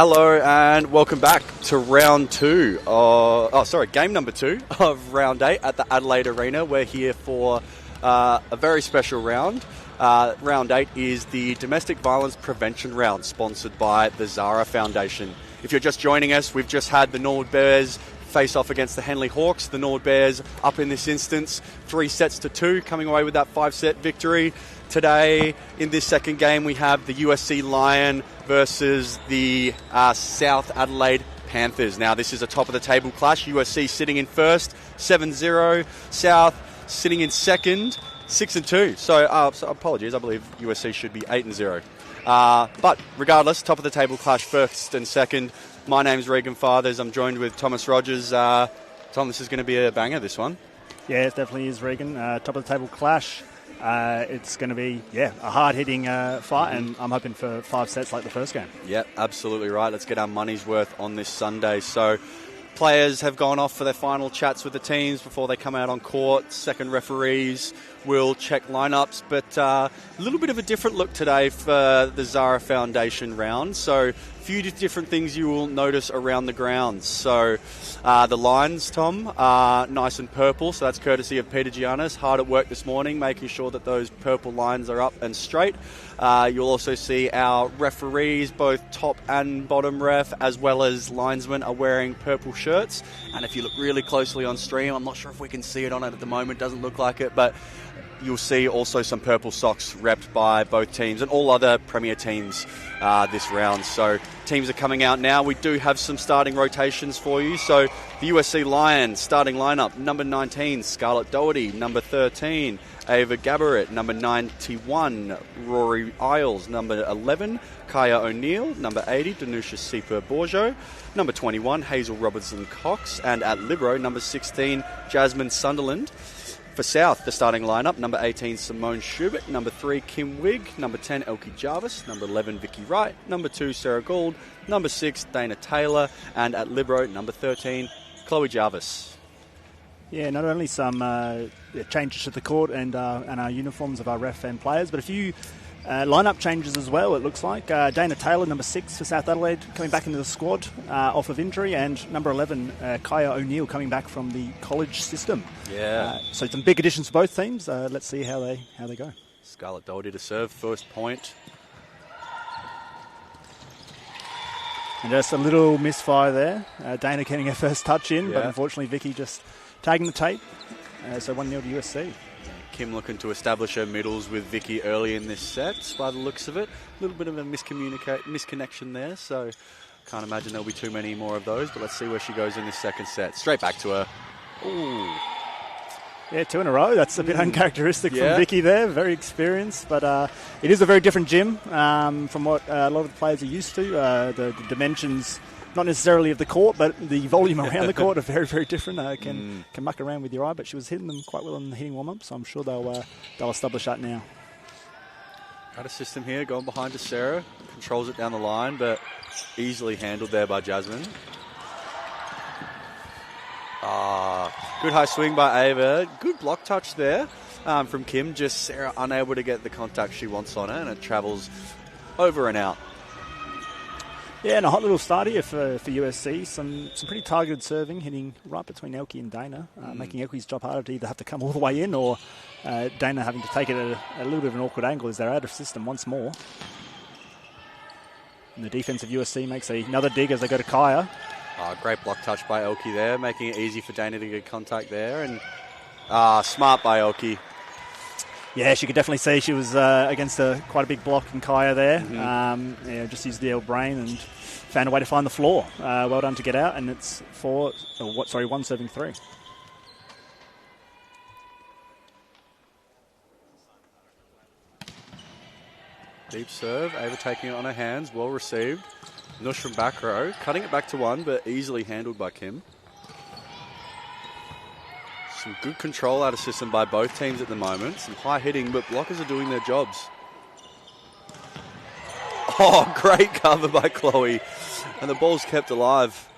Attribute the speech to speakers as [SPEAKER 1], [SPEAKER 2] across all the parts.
[SPEAKER 1] Hello and welcome back to game number 2 of round 8 at the Adelaide Arena. We're here for a very special round. Round 8 is the Domestic Violence Prevention Round, sponsored by the Zara Foundation. If you're just joining us, we've just had the Norwood Bears face off against the Henley Hawks. The Norwood Bears up in this instance 3-2, coming away with that 5-set victory. Today, in this second game, we have the USC Lion versus the South Adelaide Panthers. Now, this is a top-of-the-table clash. USC sitting in first, 7-0. South sitting in second, 6-2. So apologies, I believe USC should be 8-0. But regardless, top-of-the-table clash first and second. My name's Regan Fathers. I'm joined with Thomas Rogers. Tom, this is going to be a banger, this one.
[SPEAKER 2] Yeah, it definitely is, Regan. Top-of-the-table clash. It's going to be, a hard-hitting fight, and I'm hoping for 5 sets like the first game. Yep,
[SPEAKER 1] absolutely right. Let's get our money's worth on this Sunday. So players have gone off for their final chats with the teams before they come out on court. Second referees will check lineups, but a little bit of a different look today for the Zara Foundation round. So a few different things you will notice around the grounds. So the lines, Tom, are nice and purple, so that's courtesy of Peter Giannis. Hard at work this morning, making sure that those purple lines are up and straight. You'll also see our referees, both top and bottom ref, as well as linesmen, are wearing purple shirts. And if you look really closely on stream, I'm not sure if we can see it on it at the moment, doesn't look like it, but you'll see also some purple socks repped by both teams and all other Premier teams this round. So teams are coming out now. We do have some starting rotations for you. So the USC Lions starting lineup: number 19, Scarlett Doherty; number 13, Ava Gabarrett; number 91, Rory Isles; number 11, Kaya O'Neill; number 80, Danusha Sieper-Borjo; number 21, Hazel Robertson-Cox; and at libero, number 16, Jasmine Sunderland. For South, the starting lineup: number 18, Simone Schubert; number 3, Kim Wigg; number 10, Elkie Jarvis; number 11, Vicky Wright; number 2, Sarah Gould; number 6, Dana Taylor; and at libero, number 13, Chloe Jarvis.
[SPEAKER 2] Yeah, not only some changes to the court and our uniforms of our ref and players, but a few lineup changes as well, it looks like. Dana Taylor, number 6 for South Adelaide, coming back into the squad off of injury, and number 11, Kaya O'Neill, coming back from the college system.
[SPEAKER 1] Yeah.
[SPEAKER 2] So some big additions for both teams. Let's see how they go.
[SPEAKER 1] Scarlett Doherty to serve, first point.
[SPEAKER 2] And just a little misfire there. Dana getting her first touch in, but unfortunately Vicky just tagging the tape. So 1-0 to USC.
[SPEAKER 1] Kim looking to establish her middles with Vicky early in this set, by the looks of it. A little bit of a misconnection there, so can't imagine there'll be too many more of those, but let's see where she goes in this second set. Straight back to her. Ooh.
[SPEAKER 2] Yeah, 2 in a row. That's a bit uncharacteristic from Vicky there. Very experienced, but it is a very different gym from what a lot of the players are used to. The dimensions, not necessarily of the court, but the volume around the court are very, very different. Can muck around with your eye, but she was hitting them quite well in the hitting warm-up, so I'm sure they'll establish that now.
[SPEAKER 1] Got a system here, going behind to Sarah. Controls it down the line, but easily handled there by Jasmine. Good high swing by Ava. Good block touch there from Kim. Just Sarah unable to get the contact she wants on her, and it travels over and out.
[SPEAKER 2] Yeah, and a hot little start here for USC. Some pretty targeted serving, hitting right between Elkie and Dana, making Elkie's job harder to either have to come all the way in or Dana having to take it at a little bit of an awkward angle as they're out of system once more. And the defense of USC makes another dig as they go to Kaya.
[SPEAKER 1] Great block touch by Elkie there, making it easy for Dana to get contact there. And smart by Elkie.
[SPEAKER 2] Yeah, she could definitely see she was against quite a big block in Kaya there. Just used the old brain and found a way to find the floor. Well done to get out, and it's 1 serving 3.
[SPEAKER 1] Deep serve, Ava taking it on her hands, well received. Nush from back row, cutting it back to 1, but easily handled by Kim. Some good control out of system by both teams at the moment. Some high hitting, but blockers are doing their jobs. Oh, great cover by Chloe. And the ball's kept alive.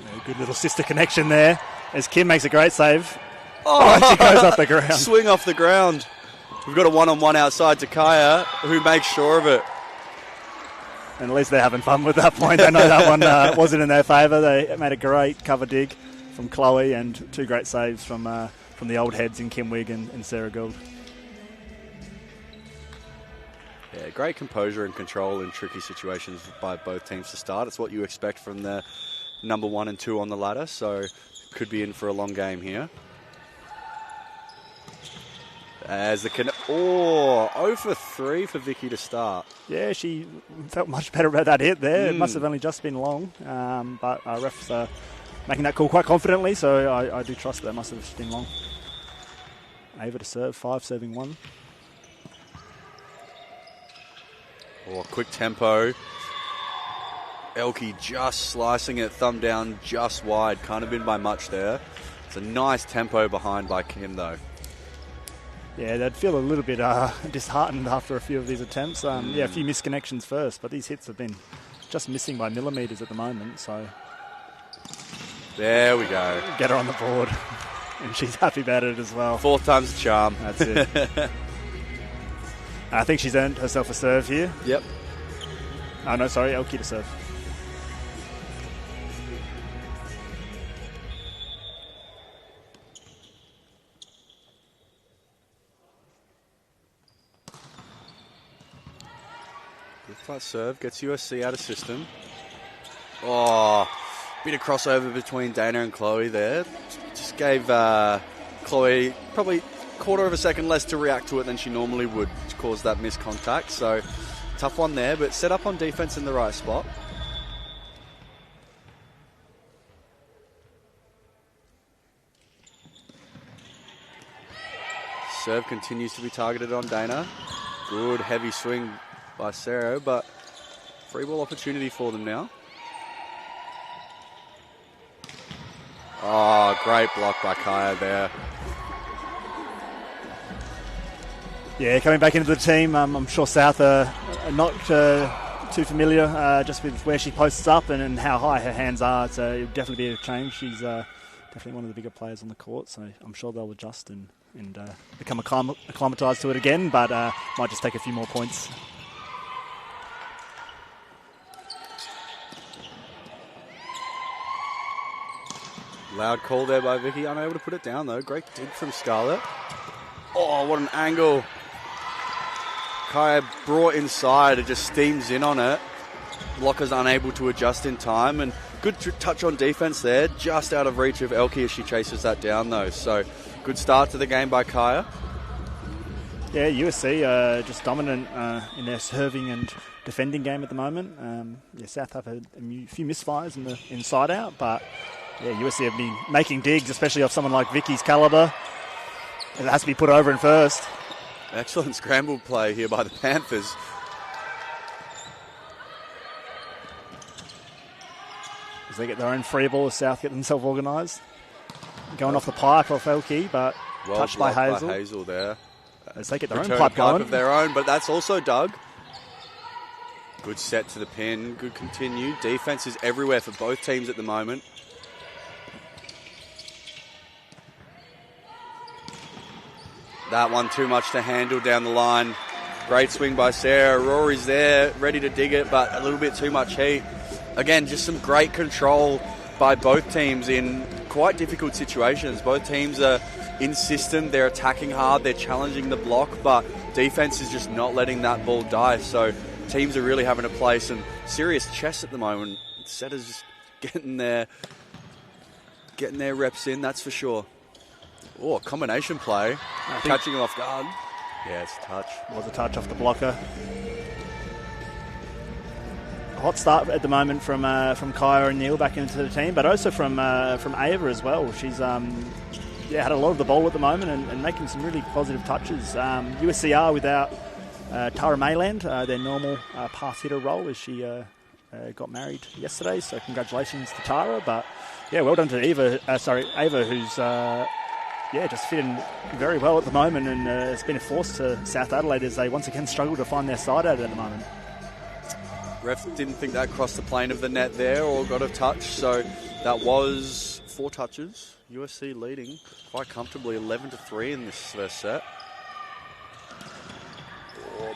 [SPEAKER 2] Yeah, good little sister connection there as Kim makes a great save. Oh, she goes off the ground.
[SPEAKER 1] Swing off the ground. We've got a one-on-one outside to Kaya, who makes sure of it.
[SPEAKER 2] And at least they're having fun with that point. They know that one wasn't in their favour. They made a great cover dig from Chloe and 2 great saves from the old heads in Kim Wigg and Sarah Gould.
[SPEAKER 1] Yeah, great composure and control in tricky situations by both teams to start. It's what you expect from the number 1 and 2 on the ladder, so could be in for a long game here. As the 0 for 3 for Vicky to start.
[SPEAKER 2] Yeah, she felt much better about that hit there. It must have only just been long, but our refs are making that call quite confidently, so I do trust that must have just been long. Ava to serve, 5 serving 1.
[SPEAKER 1] Quick tempo. Elke just slicing it, thumb down just wide. Can't have been by much there. It's a nice tempo behind by Kim, though.
[SPEAKER 2] Yeah, they'd feel a little bit disheartened after a few of these attempts. Yeah, a few misconnections first, but these hits have been just missing by millimetres at the moment, so...
[SPEAKER 1] There we go.
[SPEAKER 2] Get her on the board. And she's happy about it as well.
[SPEAKER 1] 4th time's the charm.
[SPEAKER 2] That's it. I think she's earned herself a serve here.
[SPEAKER 1] Yep.
[SPEAKER 2] Oh, no, sorry, Elke to serve.
[SPEAKER 1] Good flat serve, gets USC out of system. Oh, bit of crossover between Dana and Chloe there. Just gave Chloe probably a quarter of a second less to react to it than she normally would, which caused that missed contact. So, tough one there, but set up on defense in the right spot. Serve continues to be targeted on Dana. Good heavy swing by Sarah, but free ball opportunity for them now. Oh, great block by Kaya there.
[SPEAKER 2] Yeah, coming back into the team, I'm sure South are not too familiar just with where she posts up and how high her hands are. So it'll definitely be a change. She's definitely one of the bigger players on the court, so I'm sure they'll adjust and become acclimatised to it again, but might just take a few more points.
[SPEAKER 1] Loud call there by Vicky. Unable to put it down, though. Great dig from Scarlett. Oh, what an angle. Kaya brought inside. It just steams in on it. Blocker's unable to adjust in time. And good touch on defense there. Just out of reach of Elke as she chases that down, though. So, good start to the game by Kaya.
[SPEAKER 2] Yeah, USC just dominant in their serving and defending game at the moment. South have had a few misfires in the inside out, but... Yeah, USC have been making digs, especially off someone like Vicky's calibre. It has to be put over in first.
[SPEAKER 1] Excellent scramble play here by the Panthers.
[SPEAKER 2] As they get their own free ball, South get themselves organised. Going off the pipe off Elke, but
[SPEAKER 1] well
[SPEAKER 2] touched by Hazel.
[SPEAKER 1] By Hazel there.
[SPEAKER 2] As they get their
[SPEAKER 1] Return
[SPEAKER 2] own pipe going.
[SPEAKER 1] Of their own, but that's also Doug. Good set to the pin. Good continue. Defence is everywhere for both teams at the moment. That one too much to handle down the line. Great swing by Sarah. Rory's there, ready to dig it, but a little bit too much heat. Again, just some great control by both teams in quite difficult situations. Both teams are in system, they're attacking hard, they're challenging the block, but defense is just not letting that ball die. So teams are really having to play some serious chess at the moment. Setters just getting their reps in, that's for sure. Oh, combination play. Catching him off guard. Yeah, it's a touch.
[SPEAKER 2] Was a touch off the blocker. A hot start at the moment from Kaya and Neil back into the team, but also from Ava as well. She's had a lot of the ball at the moment and making some really positive touches. USC are without Tara Mayland, their normal pass hitter role, as she got married yesterday. So congratulations to Tara. But yeah, well done to Ava, who's just fitting very well at the moment, and it's been a force to South Adelaide as they once again struggle to find their side out at the moment.
[SPEAKER 1] Ref didn't think that crossed the plane of the net there or got a touch, so that was 4 touches. USC leading quite comfortably 11-3 in this first set.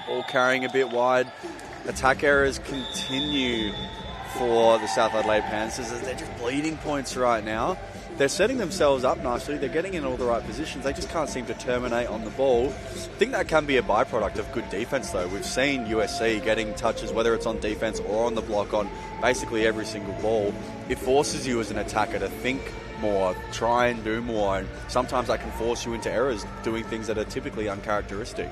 [SPEAKER 1] Ball carrying a bit wide. Attack errors continue for the South Adelaide Panthers as they're just bleeding points right now. They're setting themselves up nicely. They're getting in all the right positions. They just can't seem to terminate on the ball. I think that can be a byproduct of good defence, though. We've seen USC getting touches, whether it's on defence or on the block, on basically every single ball. It forces you as an attacker to think more, try and do more, and sometimes that can force you into errors, doing things that are typically uncharacteristic.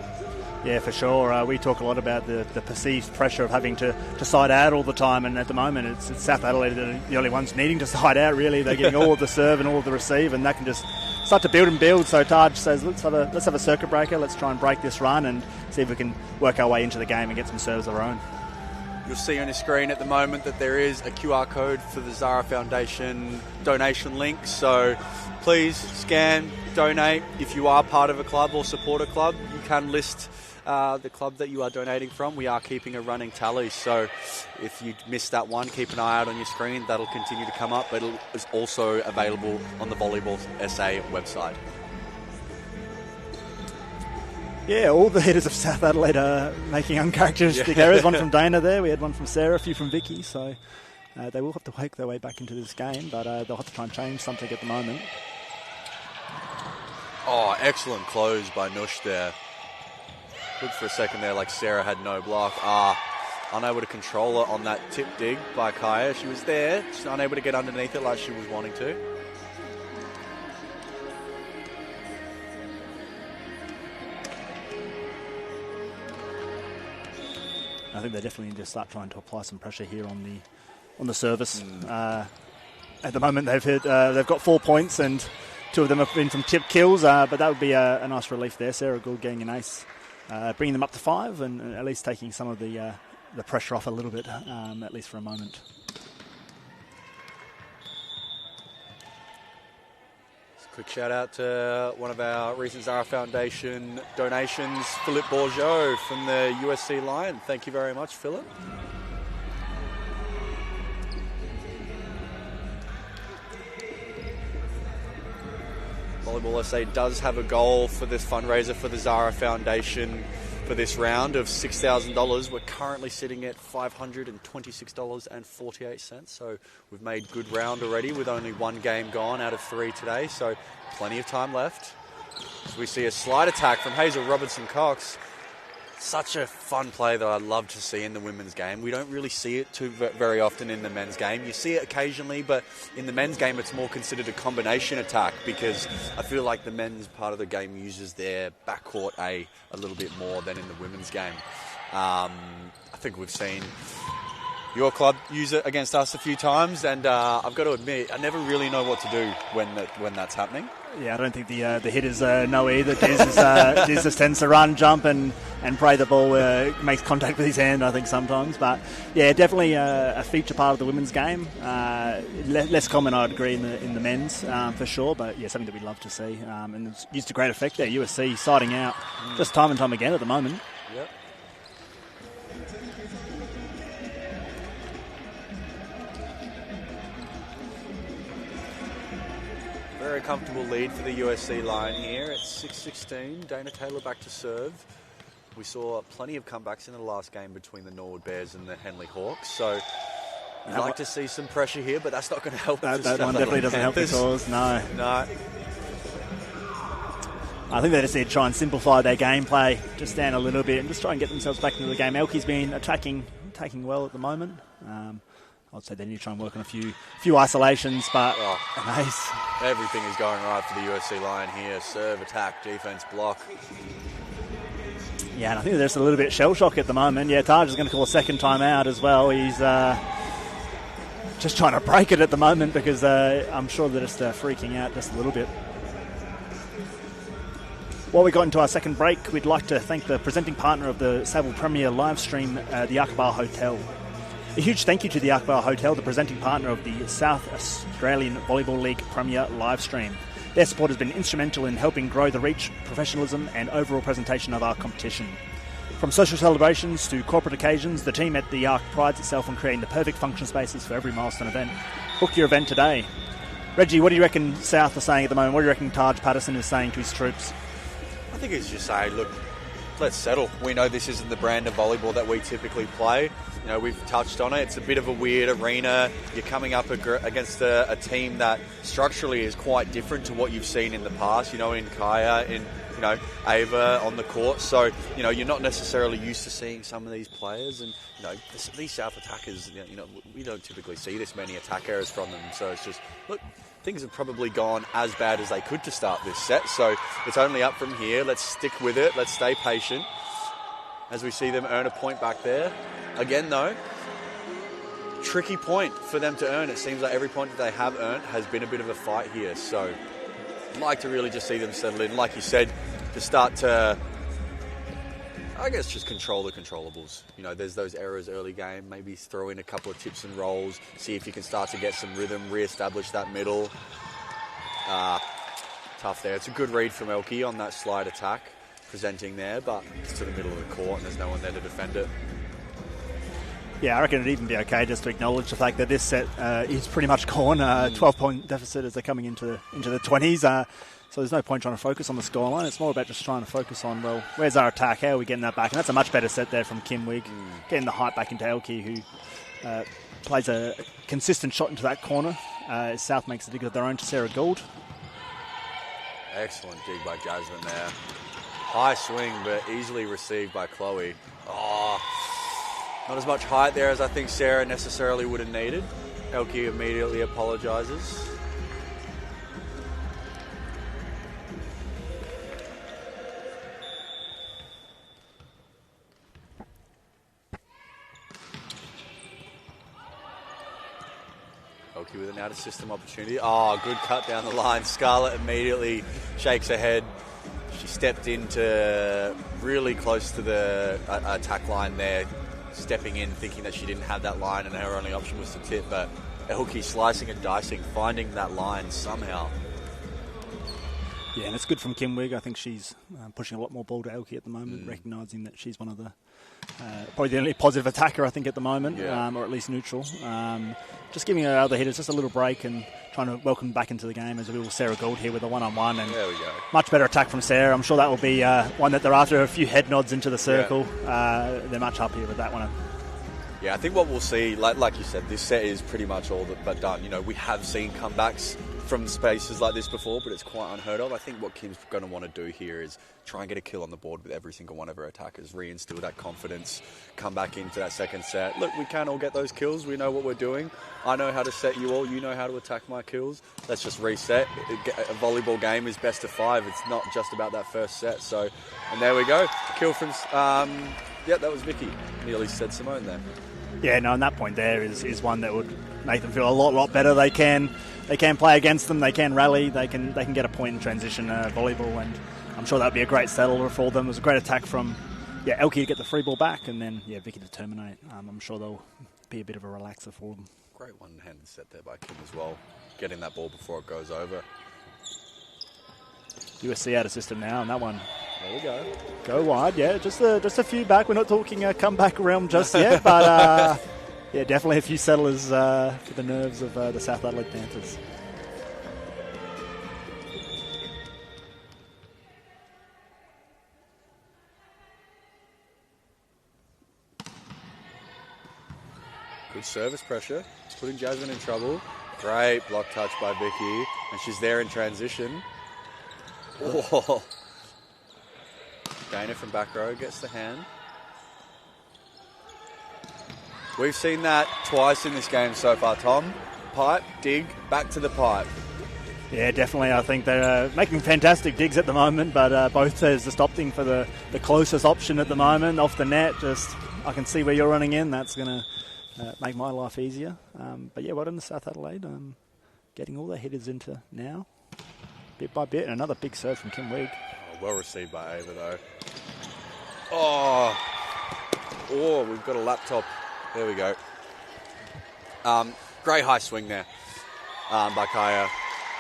[SPEAKER 2] Yeah, for sure. We talk a lot about the perceived pressure of having to side out all the time, and at the moment it's South Adelaide that are the only ones needing to side out, really. They're getting all of the serve and all of the receive, and that can just start to build and build. So Taj says, let's have a circuit breaker, let's try and break this run and see if we can work our way into the game and get some serves of our own.
[SPEAKER 1] You'll see on your screen at the moment that there is a QR code for the Zara Foundation donation link, so please scan, donate. If you are part of a club or support a club, you can list the club that you are donating from. We are keeping a running tally, so if you missed that one, keep an eye out on your screen. That'll continue to come up, but it is also available on the Volleyball SA website.
[SPEAKER 2] Yeah, all the hitters of South Adelaide are making uncharacteristic errors. One from Dana there, we had one from Sarah, a few from Vicky, so they will have to work their way back into this game, but they'll have to try and change something at the moment.
[SPEAKER 1] Oh, excellent close by Nush there. Looked for a second there like Sarah had no block. Unable to control it on that tip dig by Kaya. She was there, just unable to get underneath it like she was wanting to.
[SPEAKER 2] I think they definitely need to start trying to apply some pressure here on the service. At the moment, they've got 4 points, and 2 of them have been from tip kills. But that would be a nice relief there. Sarah Gould getting an ace, bringing them up to 5, and at least taking some of the pressure off a little bit, at least for a moment.
[SPEAKER 1] Quick shout out to one of our recent Zara Foundation donations, Philip Bourgeot from the USC Lion. Thank you very much, Philip. Volleyball SA does have a goal for this fundraiser for the Zara Foundation for this round of $6,000. We're currently sitting at $526.48, so we've made good ground already with only 1 game gone out of 3 today, so plenty of time left. So we see a slide attack from Hazel Robinson-Cox. Such a fun play that I love to see in the women's game. We don't really see it too very often in the men's game. You see it occasionally, but in the men's game it's more considered a combination attack because I feel like the men's part of the game uses their backcourt a little bit more than in the women's game. I think we've seen your club use it against us a few times, and I've got to admit, I never really know what to do when that's happening.
[SPEAKER 2] Yeah, I don't think the hitters know either. Diz just tends to run, jump, and pray the ball makes contact with his hand, I think, sometimes. But, yeah, definitely a feature part of the women's game. Less common, I'd agree, in the men's, for sure. But, yeah, something that we'd love to see. And it's used to great effect there. USC siding out just time and time again at the moment.
[SPEAKER 1] Yep. Very comfortable lead for the USC line here at 6-16. Dana Taylor back to serve. We saw plenty of comebacks in the last game between the Norwood Bears and the Henley Hawks. So we'd like to see some pressure here, but that's not going to help.
[SPEAKER 2] That one definitely doesn't help the cause, no. I think they just need to try and simplify their gameplay, just stand a little bit and just try and get themselves back into the game. Elke's been attacking well at the moment. I'd say they need to try and work on a few isolations, but an ace.
[SPEAKER 1] Everything is going right for the USC line here. Serve, attack, defense, block.
[SPEAKER 2] Yeah, and I think there's a little bit shell shock at the moment. Yeah, Taj is going to call a second time out as well. He's just trying to break it at the moment because I'm sure they're just freaking out just a little bit. While we got into our second break, we'd like to thank the presenting partner of the SAVL Premier live stream, the Arkaba Hotel. A huge thank you to the Arkaba Hotel, the presenting partner of the South Australian Volleyball League Premier live stream. Their support has been instrumental in helping grow the reach, professionalism and overall presentation of our competition. From social celebrations to corporate occasions, the team at the Ark prides itself on creating the perfect function spaces for every milestone event. Book your event today. Reggie, what do you reckon South are saying at the moment? What do you reckon Taj Patterson is saying to his troops?
[SPEAKER 1] I think he's just saying, look, let's settle. We know this isn't the brand of volleyball that we typically play. You know, we've touched on it. It's a bit of a weird arena. You're coming up against a team that structurally is quite different to what you've seen in the past. You know, in Kaya, in Ava on the court. So, you're not necessarily used to seeing some of these players. And, these South attackers, we don't typically see this many attack errors from them. So it's just, look, things have probably gone as bad as they could to start this set. So it's only up from here. Let's stick with it. Let's stay patient as we see them earn a point back there. Again, though, tricky point for them to earn. It seems like every point that they have earned has been a bit of a fight here. So I'd like to really just see them settle in. Like you said, to start to, I guess, just control the controllables. There's those errors early game. Maybe throw in a couple of tips and rolls. See if you can start to get some rhythm, re-establish that middle. Tough there. It's a good read from Elke on that slide attack, presenting there, but it's to the middle of the court and there's no one there to defend it.
[SPEAKER 2] Yeah, I reckon it'd even be okay just to acknowledge the fact that this set is pretty much gone. 12-point deficit as they're coming into the 20s. So there's no point trying to focus on the scoreline. It's more about just trying to focus on, well, where's our attack? How are we getting that back? And that's a much better set there from Kim Wig, getting the height back into Elke, who plays a consistent shot into that corner. South makes a dig of their own to Sarah Gould.
[SPEAKER 1] Excellent dig by Jasmine there. High swing, but easily received by Chloe. Not as much height there as I think Sarah necessarily would have needed. Elke immediately apologises. Elke with an out-of-system opportunity. Good cut down the line. Scarlett immediately shakes her head. She stepped into really close to the attack line there, stepping in, thinking that she didn't have that line and her only option was to tip, but Elke slicing and dicing, finding that line somehow.
[SPEAKER 2] Yeah, and it's good from Kim Wig. I think she's pushing a lot more ball to Elke at the moment, recognising that she's one of the probably the only positive attacker, I think, at the moment, or at least neutral. Just giving her other hitters just a little break and trying to welcome back into the game, as we will Sarah Gould here with a one-on-one. And
[SPEAKER 1] there we go.
[SPEAKER 2] Much better attack from Sarah. I'm sure that will be one that they're after. A few head nods into the circle. Yeah. They're much happier with that one.
[SPEAKER 1] Yeah, I think what we'll see, like you said, this set is pretty much all but done. We have seen comebacks from spaces like this before, but it's quite unheard of. I think what Kim's going to want to do here is try and get a kill on the board with every single one of her attackers, reinstill that confidence, come back into that second set. Look, we can all get those kills. We know what we're doing. I know how to set you all. You know how to attack my kills. Let's just reset. A volleyball game is best of 5. It's not just about that first set. So, and there we go. Kill from, that was Vicky. Nearly said Simone there.
[SPEAKER 2] Yeah, no, and that point there is one that would make them feel a lot better. They can play against them. They can rally. They can get a point in transition volleyball, and I'm sure that would be a great settler for them. It was a great attack from Elke to get the free ball back, and then Vicky to terminate. I'm sure they'll be a bit of a relaxer for them.
[SPEAKER 1] Great one-handed set there by Kim as well, getting that ball before it goes over.
[SPEAKER 2] USC out of system now, and that one.
[SPEAKER 1] There we go.
[SPEAKER 2] Go wide, just a few back. We're not talking a comeback realm just yet, but definitely a few settlers for the nerves of the South Adelaide Panthers.
[SPEAKER 1] Good service pressure, putting Jasmine in trouble. Great block touch by Vicky, and she's there in transition. Oh. Dana from back row gets the hand. We've seen that twice in this game so far, Tom. Pipe, dig, back to the pipe.
[SPEAKER 2] Yeah, definitely. I think they're making fantastic digs at the moment, but both is just opting for the closest option at the moment, off the net. I can see where you're running in. That's going to make my life easier. But well done to South Adelaide. Getting all their hitters into now, bit by bit, and another big serve from Kim Wig.
[SPEAKER 1] Well received by Ava, though. Oh, we've got a laptop. There we go. Great high swing there by Kaya.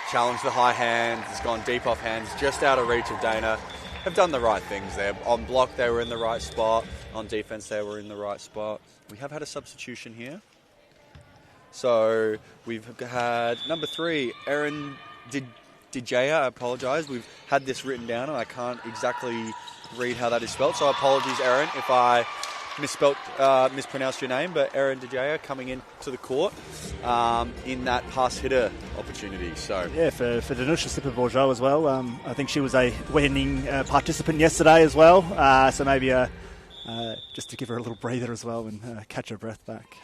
[SPEAKER 1] Challenged the high hand. It's gone deep off hands, just out of reach of Dana. Have done the right things there. On block, they were in the right spot. On defense, they were in the right spot. We have had a substitution here. So we've had number 3, Erin Dijaya, I apologise. We've had this written down and I can't exactly read how that is spelled. So apologies, Erin, if I mispronounced your name. But Erin Dijaya coming into the court in that pass hitter opportunity. So
[SPEAKER 2] yeah, for Danusha Slipper-Bourgeau as well. I think she was a winning participant yesterday as well. So maybe just to give her a little breather as well and catch her breath back.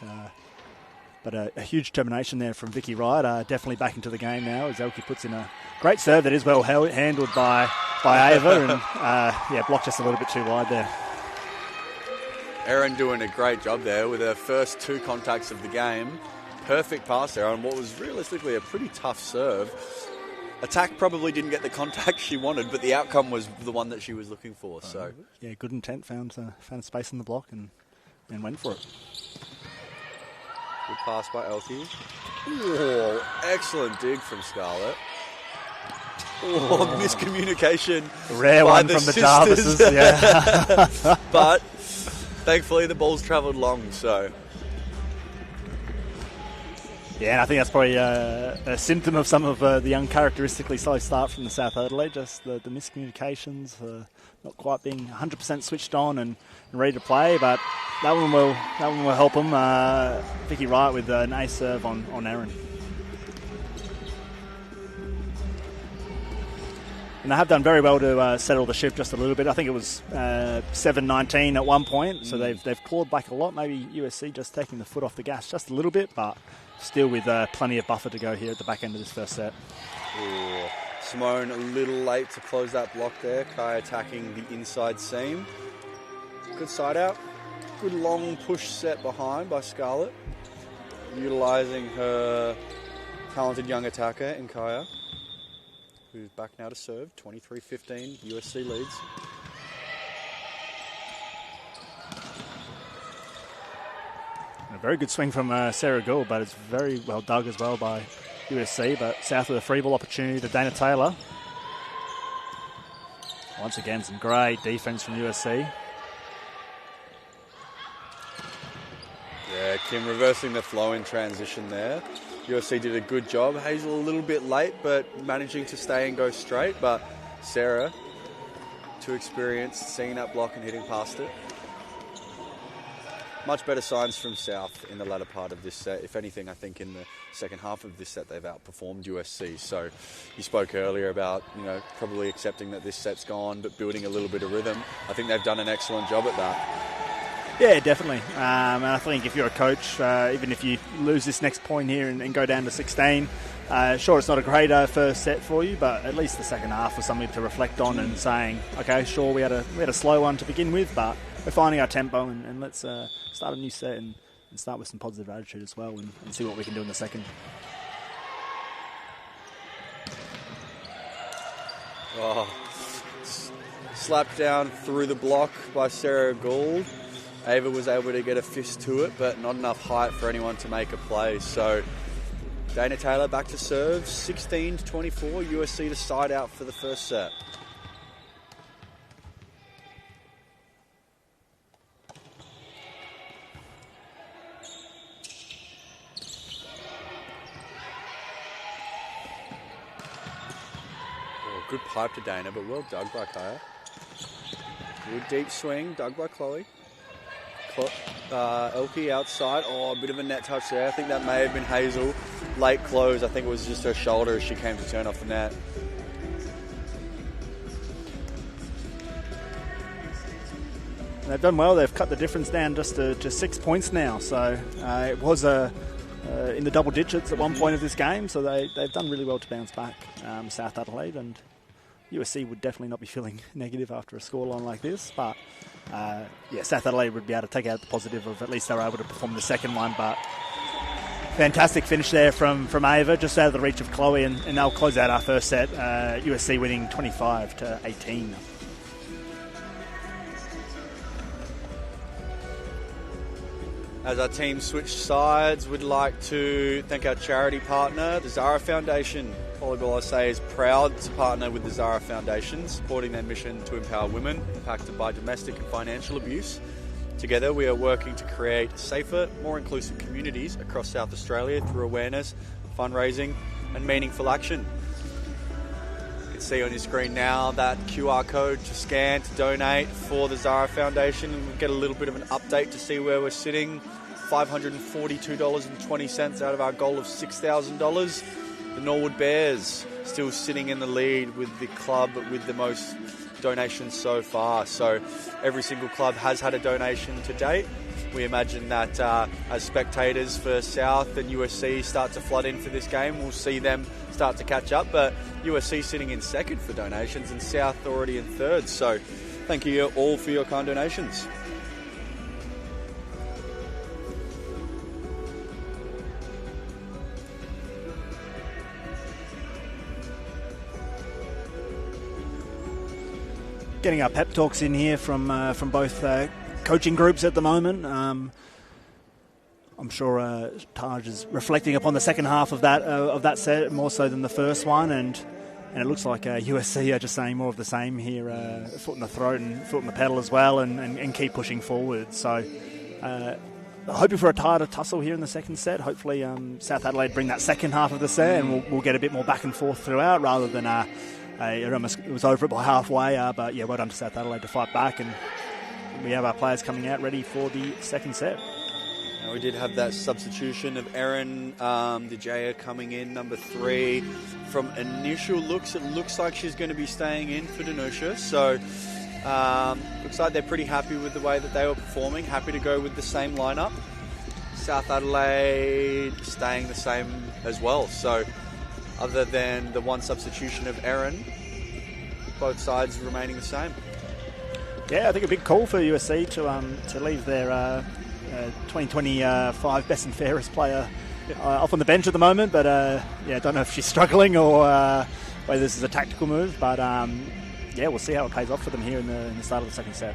[SPEAKER 2] But a huge determination there from Vicky Wright. Definitely back into the game now as Elke puts in a great serve that is well handled by Ava and blocked just a little bit too wide there.
[SPEAKER 1] Erin doing a great job there with her first 2 contacts of the game. Perfect pass there on what was realistically a pretty tough serve. Attack probably didn't get the contact she wanted, but the outcome was the one that she was looking for. So
[SPEAKER 2] yeah, good intent, found space in the block and went for it.
[SPEAKER 1] Good pass by Elke. Oh, excellent dig from Scarlett. Oh, miscommunication.
[SPEAKER 2] Rare one from the Jarvises, yeah.
[SPEAKER 1] But thankfully the ball's travelled long, so.
[SPEAKER 2] Yeah, and I think that's probably a symptom of some of the uncharacteristically slow start from the South Adelaide, just the miscommunications, not quite being 100% switched on and ready to play, but that one will help them. Vicky Wright with an ace serve on Erin. And they have done very well to settle the ship just a little bit. I think it was 7-19 at one point, so they've clawed back a lot. Maybe USC just taking the foot off the gas just a little bit, but still with plenty of buffer to go here at the back end of this first set.
[SPEAKER 1] Ooh. Simone a little late to close that block there. Kai attacking the inside seam. Good side out. Good long push set behind by Scarlett, utilising her talented young attacker in Kaya, who's back now to serve. 23-15, USC leads.
[SPEAKER 2] A very good swing from Sarah Gould, but it's very well dug as well by USC. But south with a free ball opportunity to Dana Taylor. Once again, some great defence from USC.
[SPEAKER 1] Yeah, Kim reversing the flow in transition there. USC did a good job. Hazel a little bit late, but managing to stay and go straight. But Sarah, too experienced, seeing that block and hitting past it. Much better signs from South in the latter part of this set. If anything, I think in the second half of this set, they've outperformed USC. So you spoke earlier about, probably accepting that this set's gone, but building a little bit of rhythm. I think they've done an excellent job at that.
[SPEAKER 2] Yeah, definitely. And I think if you're a coach, even if you lose this next point here and go down to 16, sure, it's not a great first set for you, but at least the second half was something to reflect on and saying, okay, sure, we had a slow one to begin with, but we're finding our tempo and let's start a new set and start with some positive attitude as well and see what we can do in the second.
[SPEAKER 1] Oh, slapped down through the block by Sarah Gould. Ava was able to get a fist to it, but not enough height for anyone to make a play. So Dana Taylor back to serve, 16-24, USC to side out for the first set. Oh, good pipe to Dana, but well dug by Kaya. Good deep swing, dug by Chloe. Elke outside. Oh, a bit of a net touch there. I think that may have been Hazel. Late close. I think it was just her shoulder as she came to turn off the net.
[SPEAKER 2] They've done well. They've cut the difference down just to 6 points now. So it was in the double digits at one point of this game. So they've done really well to bounce back, South Adelaide. And USC would definitely not be feeling negative after a scoreline like this. But South Adelaide would be able to take out the positive of at least they were able to perform the second one. But fantastic finish there from Ava, just out of the reach of Chloe, and they'll close out our first set. USC winning 25-18.
[SPEAKER 1] As our team switch sides, we'd like to thank our charity partner, the Zara Foundation. Volleyball SA is proud to partner with the Zara Foundation, supporting their mission to empower women impacted by domestic and financial abuse. Together, we are working to create safer, more inclusive communities across South Australia through awareness, fundraising, and meaningful action. see on your screen now that QR code to scan to donate for the Zara Foundation, and we'll get a little bit of an update to see where we're sitting. $542.20 out of our goal of $6,000. The Norwood Bears still sitting in the lead with the club with the most donations so far. So every single club has had a donation to date. We imagine that as spectators for South and USC start to flood in for this game, we'll see them start to catch up. But USC sitting in second for donations and South already in third. So thank you all for your kind donations.
[SPEAKER 2] Getting our pep talks in here from both coaching groups at the moment. I'm sure Taj is reflecting upon the second half of that set more so than the first one, and it looks like USC are just saying more of the same here, foot in the throat and foot in the pedal as well, and keep pushing forward. So hoping for a tighter tussle here in the second set. Hopefully South Adelaide bring that second half of the set, and we'll get a bit more back and forth throughout rather than it was over by halfway, but yeah, well done to South Adelaide to fight back, and we have our players coming out ready for the second set.
[SPEAKER 1] Now we did have that substitution of Erin Dejaya coming in, number 3. From initial looks, it looks like she's going to be staying in for Danusha, so looks like they're pretty happy with the way that they were performing, happy to go with the same lineup. South Adelaide staying the same as well, so other than the one substitution of Erin, both sides remaining the same.
[SPEAKER 2] Yeah, I think a big call for USC to leave their 2025 best and fairest player off on the bench at the moment. But I don't know if she's struggling or whether this is a tactical move. But we'll see how it pays off for them here in the start of the second set.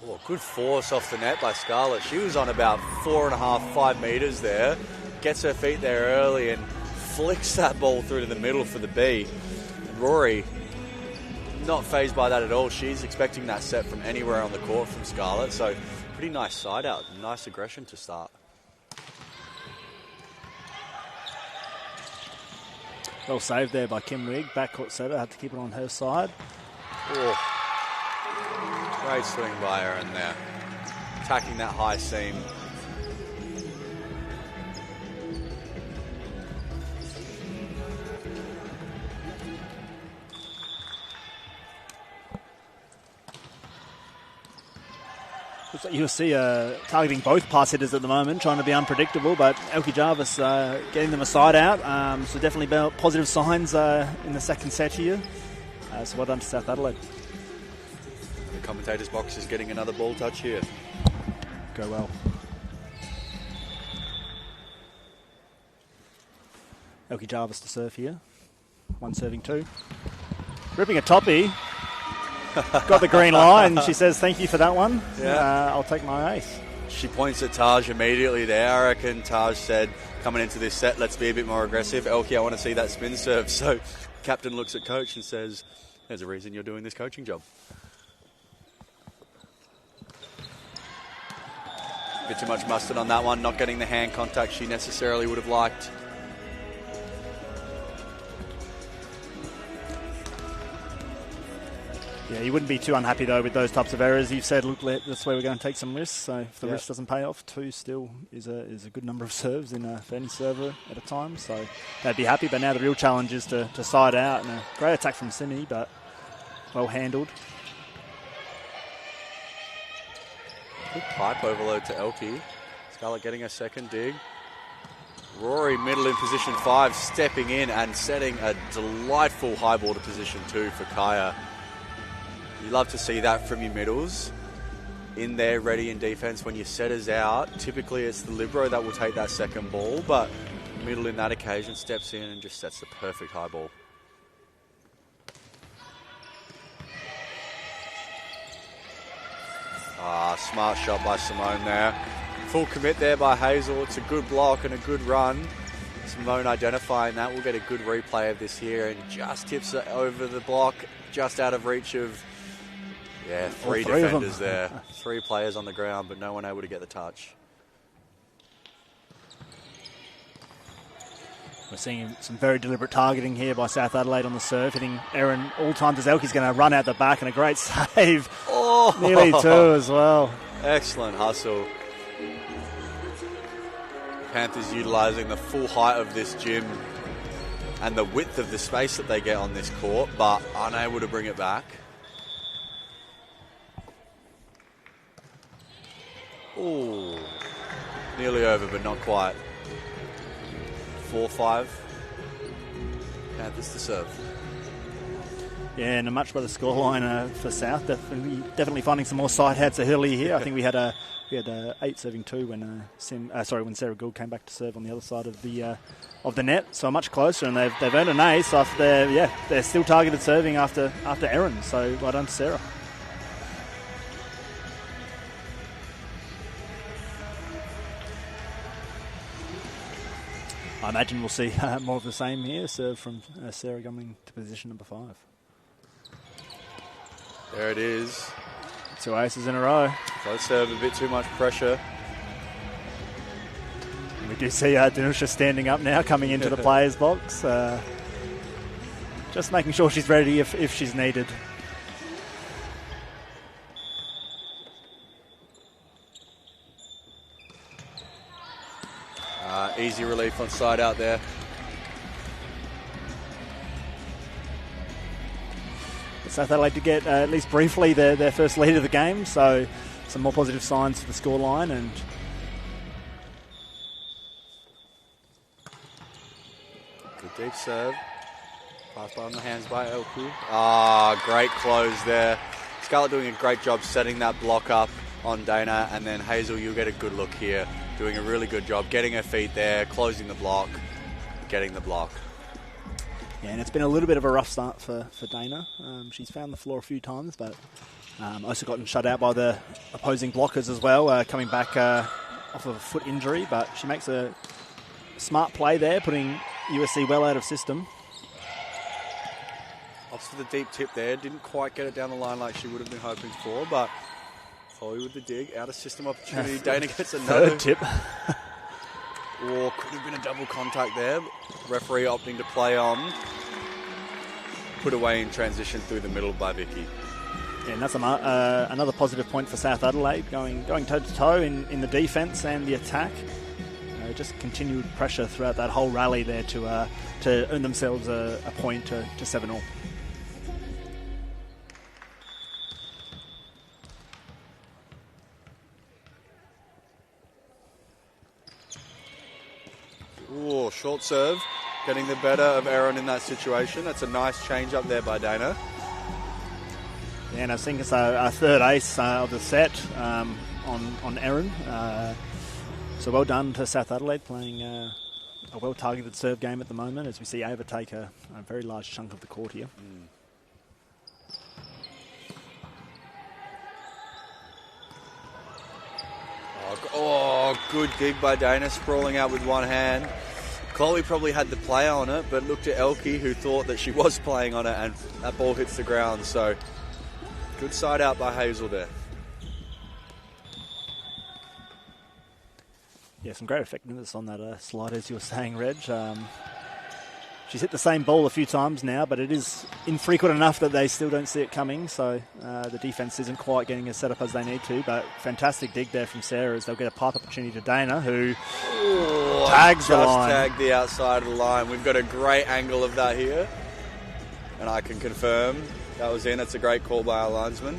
[SPEAKER 1] Oh, good force off the net by Scarlett. She was on about 4.5, 5 metres there. Gets her feet there early and flicks that ball through to the middle for the B. And Rory, not fazed by that at all. She's expecting that set from anywhere on the court from Scarlett. So pretty nice side out. Nice aggression to start.
[SPEAKER 2] Well saved there by Kim Rigg. Backcourt setter, had to keep it on her side.
[SPEAKER 1] Oh. Great swing by Erin there. Attacking that high seam.
[SPEAKER 2] Looks like USC targeting both pass hitters at the moment, trying to be unpredictable, but Elkie Jarvis getting them a side out. So definitely positive signs in the second set here. So well done to South Adelaide.
[SPEAKER 1] The commentator's box is getting another ball touch here.
[SPEAKER 2] Go well. Elkie Jarvis to serve here. 1 serving 2. Ripping a toppy. Got the green line. She says, thank you for that one.
[SPEAKER 1] Yeah.
[SPEAKER 2] I'll take my ace.
[SPEAKER 1] She points at Taj immediately there. I reckon Taj said, coming into this set, let's be a bit more aggressive. Elkie, I want to see that spin serve. So captain looks at coach and says, there's a reason you're doing this coaching job. A bit too much mustard on that one, not getting the hand contact she necessarily would have liked.
[SPEAKER 2] Yeah, you wouldn't be too unhappy, though, with those types of errors. You've said, look, that's where we're going to take some risks. So if the risk doesn't pay off, 2 still is a good number of serves for any server at a time. So they'd be happy. But now the real challenge is to side out. And a great attack from Simi, but well handled.
[SPEAKER 1] Good pipe overload to Elkie. Scarlett getting a second dig. Rory middle in position 5, stepping in and setting a delightful high ball to position 2 for Kaya. You love to see that from your middles. In there, ready in defense. When your setter's out, typically it's the libero that will take that second ball, but middle in that occasion steps in and just sets the perfect high ball. Smart shot by Simone there. Full commit there by Hazel. It's a good block and a good run. Simone identifying that. We'll get a good replay of this here, and just tips it over the block, just out of reach of, three defenders there. 3 players on the ground, but no one able to get the touch.
[SPEAKER 2] We're seeing some very deliberate targeting here by South Adelaide on the serve, hitting Erin all times as Elke's going to run out the back, and a great save.
[SPEAKER 1] Oh!
[SPEAKER 2] Nearly 2 as well.
[SPEAKER 1] Excellent hustle. Panthers utilising the full height of this gym and the width of the space that they get on this court, but unable to bring it back. Ooh, nearly over, but not quite. 4-5. Panthers to serve.
[SPEAKER 2] Yeah, and a much better scoreline for South. Definitely finding some more side hats early here. I think we had 8 serving 2 when when Sarah Gould came back to serve on the other side of the net. So much closer, and they've earned an ace after they're still targeted serving after Erin. So well done to Sarah. I imagine we'll see more of the same here. Serve from Sarah coming to position number 5.
[SPEAKER 1] There it is.
[SPEAKER 2] 2 aces in a row.
[SPEAKER 1] Close serve, a bit too much pressure.
[SPEAKER 2] We do see Danusha standing up now, coming into the players' box. Just making sure she's ready if she's needed.
[SPEAKER 1] Easy relief on side out there.
[SPEAKER 2] South Adelaide to get at least briefly their first lead of the game, so some more positive signs for the scoreline. And
[SPEAKER 1] good deep serve. Pass by on the hands by Elku. Great close there. Scarlett doing a great job setting that block up on Dana, and then Hazel, you'll get a good look here. Doing a really good job getting her feet there, closing the block, getting the block.
[SPEAKER 2] Yeah, and it's been a little bit of a rough start for Dana. She's found the floor a few times, but also gotten shut out by the opposing blockers as well, coming back off of a foot injury. But she makes a smart play there, putting USC well out of system.
[SPEAKER 1] Off to the deep tip there. Didn't quite get it down the line like she would have been hoping for, but Chloe with the dig. Out of system opportunity. Dana gets another
[SPEAKER 2] third tip.
[SPEAKER 1] Or could have been a double contact there. Referee opting to play on. Put away in transition through the middle by Vicky.
[SPEAKER 2] Yeah, and that's another positive point for South Adelaide, going toe-to-toe in the defence and the attack. Just continued pressure throughout that whole rally there to earn themselves a point to 7-all.
[SPEAKER 1] Ooh, short serve, getting the better of Erin in that situation. That's a nice change up there by Dana.
[SPEAKER 2] Yeah, and I think it's our third ace of the set on Erin. So well done to South Adelaide, playing a well-targeted serve game at the moment, as we see Ava take a very large chunk of the court here.
[SPEAKER 1] Oh, good dig by Dana, sprawling out with one hand. Chloe probably had the play on it, but looked at Elke, who thought that she was playing on it, and that ball hits the ground. So, good side out by Hazel there.
[SPEAKER 2] Yeah, some great effectiveness on that slide, as you were saying, Reg. She's hit the same ball a few times now, but it is infrequent enough that they still don't see it coming, so the defence isn't quite getting as set up as they need to, but fantastic dig there from Sarah as they'll get a pipe opportunity to Dana, who tags the line.
[SPEAKER 1] Just tagged the outside of the line. We've got a great angle of that here, and I can confirm that was in. It's a great call by our linesman.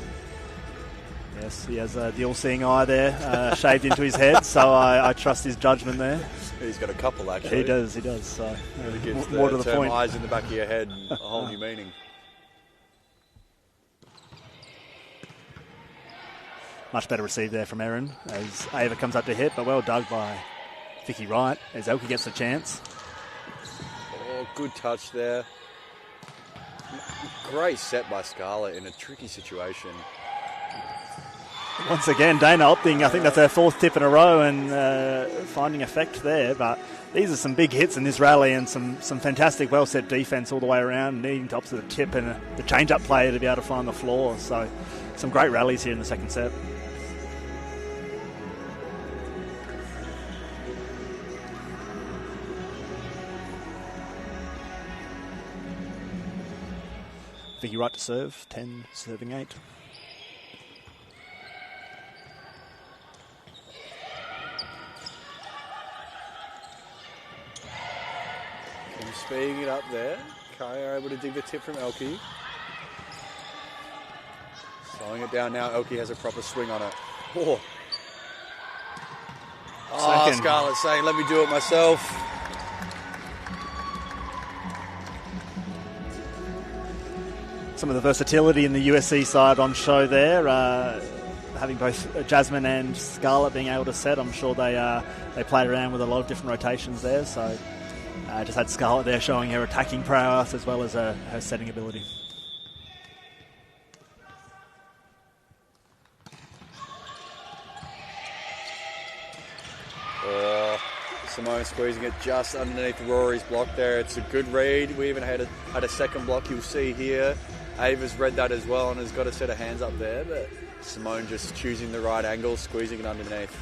[SPEAKER 2] Yes, he has the all-seeing eye there, shaved into his head, so I trust his judgment there.
[SPEAKER 1] He's got a couple, actually.
[SPEAKER 2] He does. So
[SPEAKER 1] really gives
[SPEAKER 2] more to the
[SPEAKER 1] term
[SPEAKER 2] point.
[SPEAKER 1] Eyes in the back of your head a whole new meaning.
[SPEAKER 2] Much better receive there from Erin as Ava comes up to hit, but well dug by Vicky Wright as Elke gets the chance.
[SPEAKER 1] Oh, good touch there. Great set by Scarlett in a tricky situation.
[SPEAKER 2] Once again, Dana opting, I think that's their 4th tip in a row and finding effect there. But these are some big hits in this rally and some fantastic well-set defence all the way around, needing to opposite the tip and the change-up player to be able to find the floor. So some great rallies here in the second set. Vicky right to serve, 10 serving 8.
[SPEAKER 1] Speeding it up there. Kaya able to dig the tip from Elke. Slowing it down now. Elke has a proper swing on it. Scarlett saying, let me do it myself.
[SPEAKER 2] Some of the versatility in the USC side on show there. Having both Jasmine and Scarlett being able to set, I'm sure they played around with a lot of different rotations there. So just had Scarlett there showing her attacking prowess as well as her setting ability.
[SPEAKER 1] Simone squeezing it just underneath Rory's block there. It's a good read. We even had a second block you'll see here. Ava's read that as well and has got a set of hands up there, but Simone just choosing the right angle, squeezing it underneath.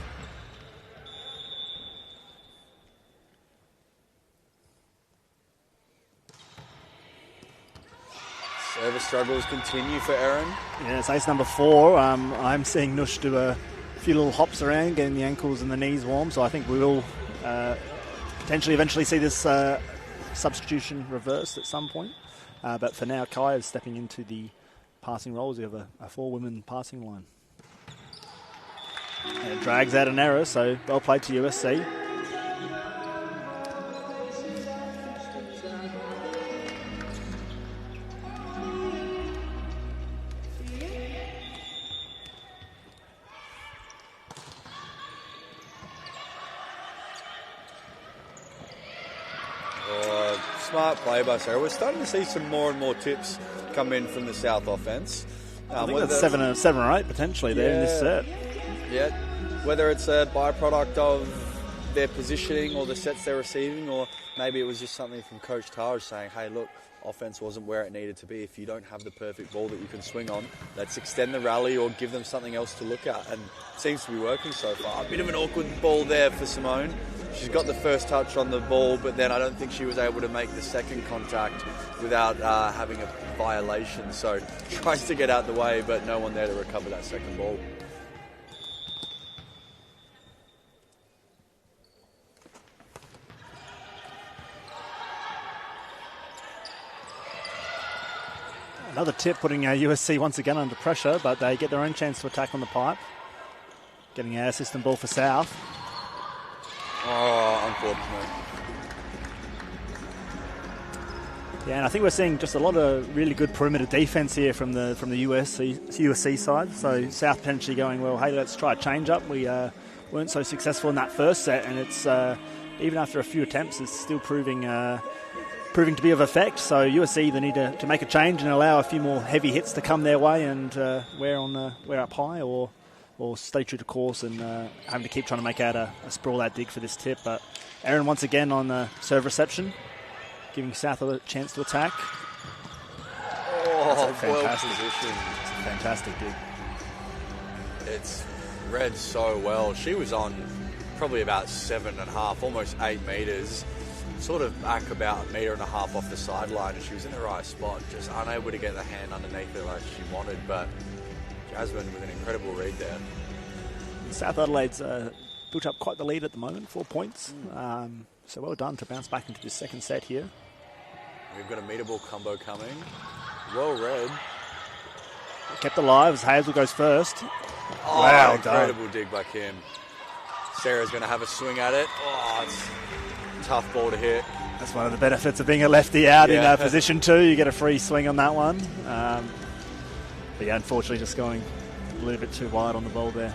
[SPEAKER 1] Service struggles continue for Erin.
[SPEAKER 2] Yeah, it's ace number 4. I'm seeing Nush do a few little hops around, getting the ankles and the knees warm, so I think we will potentially eventually see this substitution reversed at some point. But for now, Kai is stepping into the passing roles. We have a 4-women passing line. And it drags out an error, so well played to USC.
[SPEAKER 1] Smart play by Sarah. We're starting to see some more and more tips come in from the South offense.
[SPEAKER 2] I think that's 7 or 8 potentially there in this set.
[SPEAKER 1] Yeah, whether it's a byproduct of their positioning or the sets they're receiving, or maybe it was just something from Coach Taj saying, hey, look, offense wasn't where it needed to be. If you don't have the perfect ball that you can swing on, let's extend the rally or give them something else to look at. And it seems to be working so far. A bit of an awkward ball there for Simone. She's got the first touch on the ball, but then I don't think she was able to make the second contact without having a violation. So tries to get out the way, but no one there to recover that second ball.
[SPEAKER 2] Another tip putting USC once again under pressure, but they get their own chance to attack on the pipe. Getting our system ball for South.
[SPEAKER 1] Oh, unfortunate.
[SPEAKER 2] Yeah, and I think we're seeing just a lot of really good perimeter defense here from the USC side. So South potentially going, well, hey, let's try a change up. We weren't so successful in that first set, and it's even after a few attempts, it's still proving to be of effect. So USC either need to make a change and allow a few more heavy hits to come their way and wear up high, or stay true to course and having to keep trying to make out a sprawl out dig for this tip. But Erin once again on the serve reception, giving South a chance to attack.
[SPEAKER 1] Oh, well positioned.
[SPEAKER 2] It's a fantastic dig.
[SPEAKER 1] It's read so well. She was on probably about 7.5, almost 8 metres. Sort of back about 1.5 metres off the sideline, and she was in the right spot, just unable to get the hand underneath it like she wanted. But Jasmine with an incredible read there.
[SPEAKER 2] South Adelaide's built up quite the lead at the moment, 4 points. So well done to bounce back into this second set here.
[SPEAKER 1] We've got a meter-ball combo coming. Well read.
[SPEAKER 2] Kept alive as Hazel goes first.
[SPEAKER 1] Oh, wow, incredible dig by Kim. Sarah's going to have a swing at it. Oh, it's a tough ball to hit.
[SPEAKER 2] That's one of the benefits of being a lefty out in position 2. You get a free swing on that one. But yeah, unfortunately just going a little bit too wide on the ball there.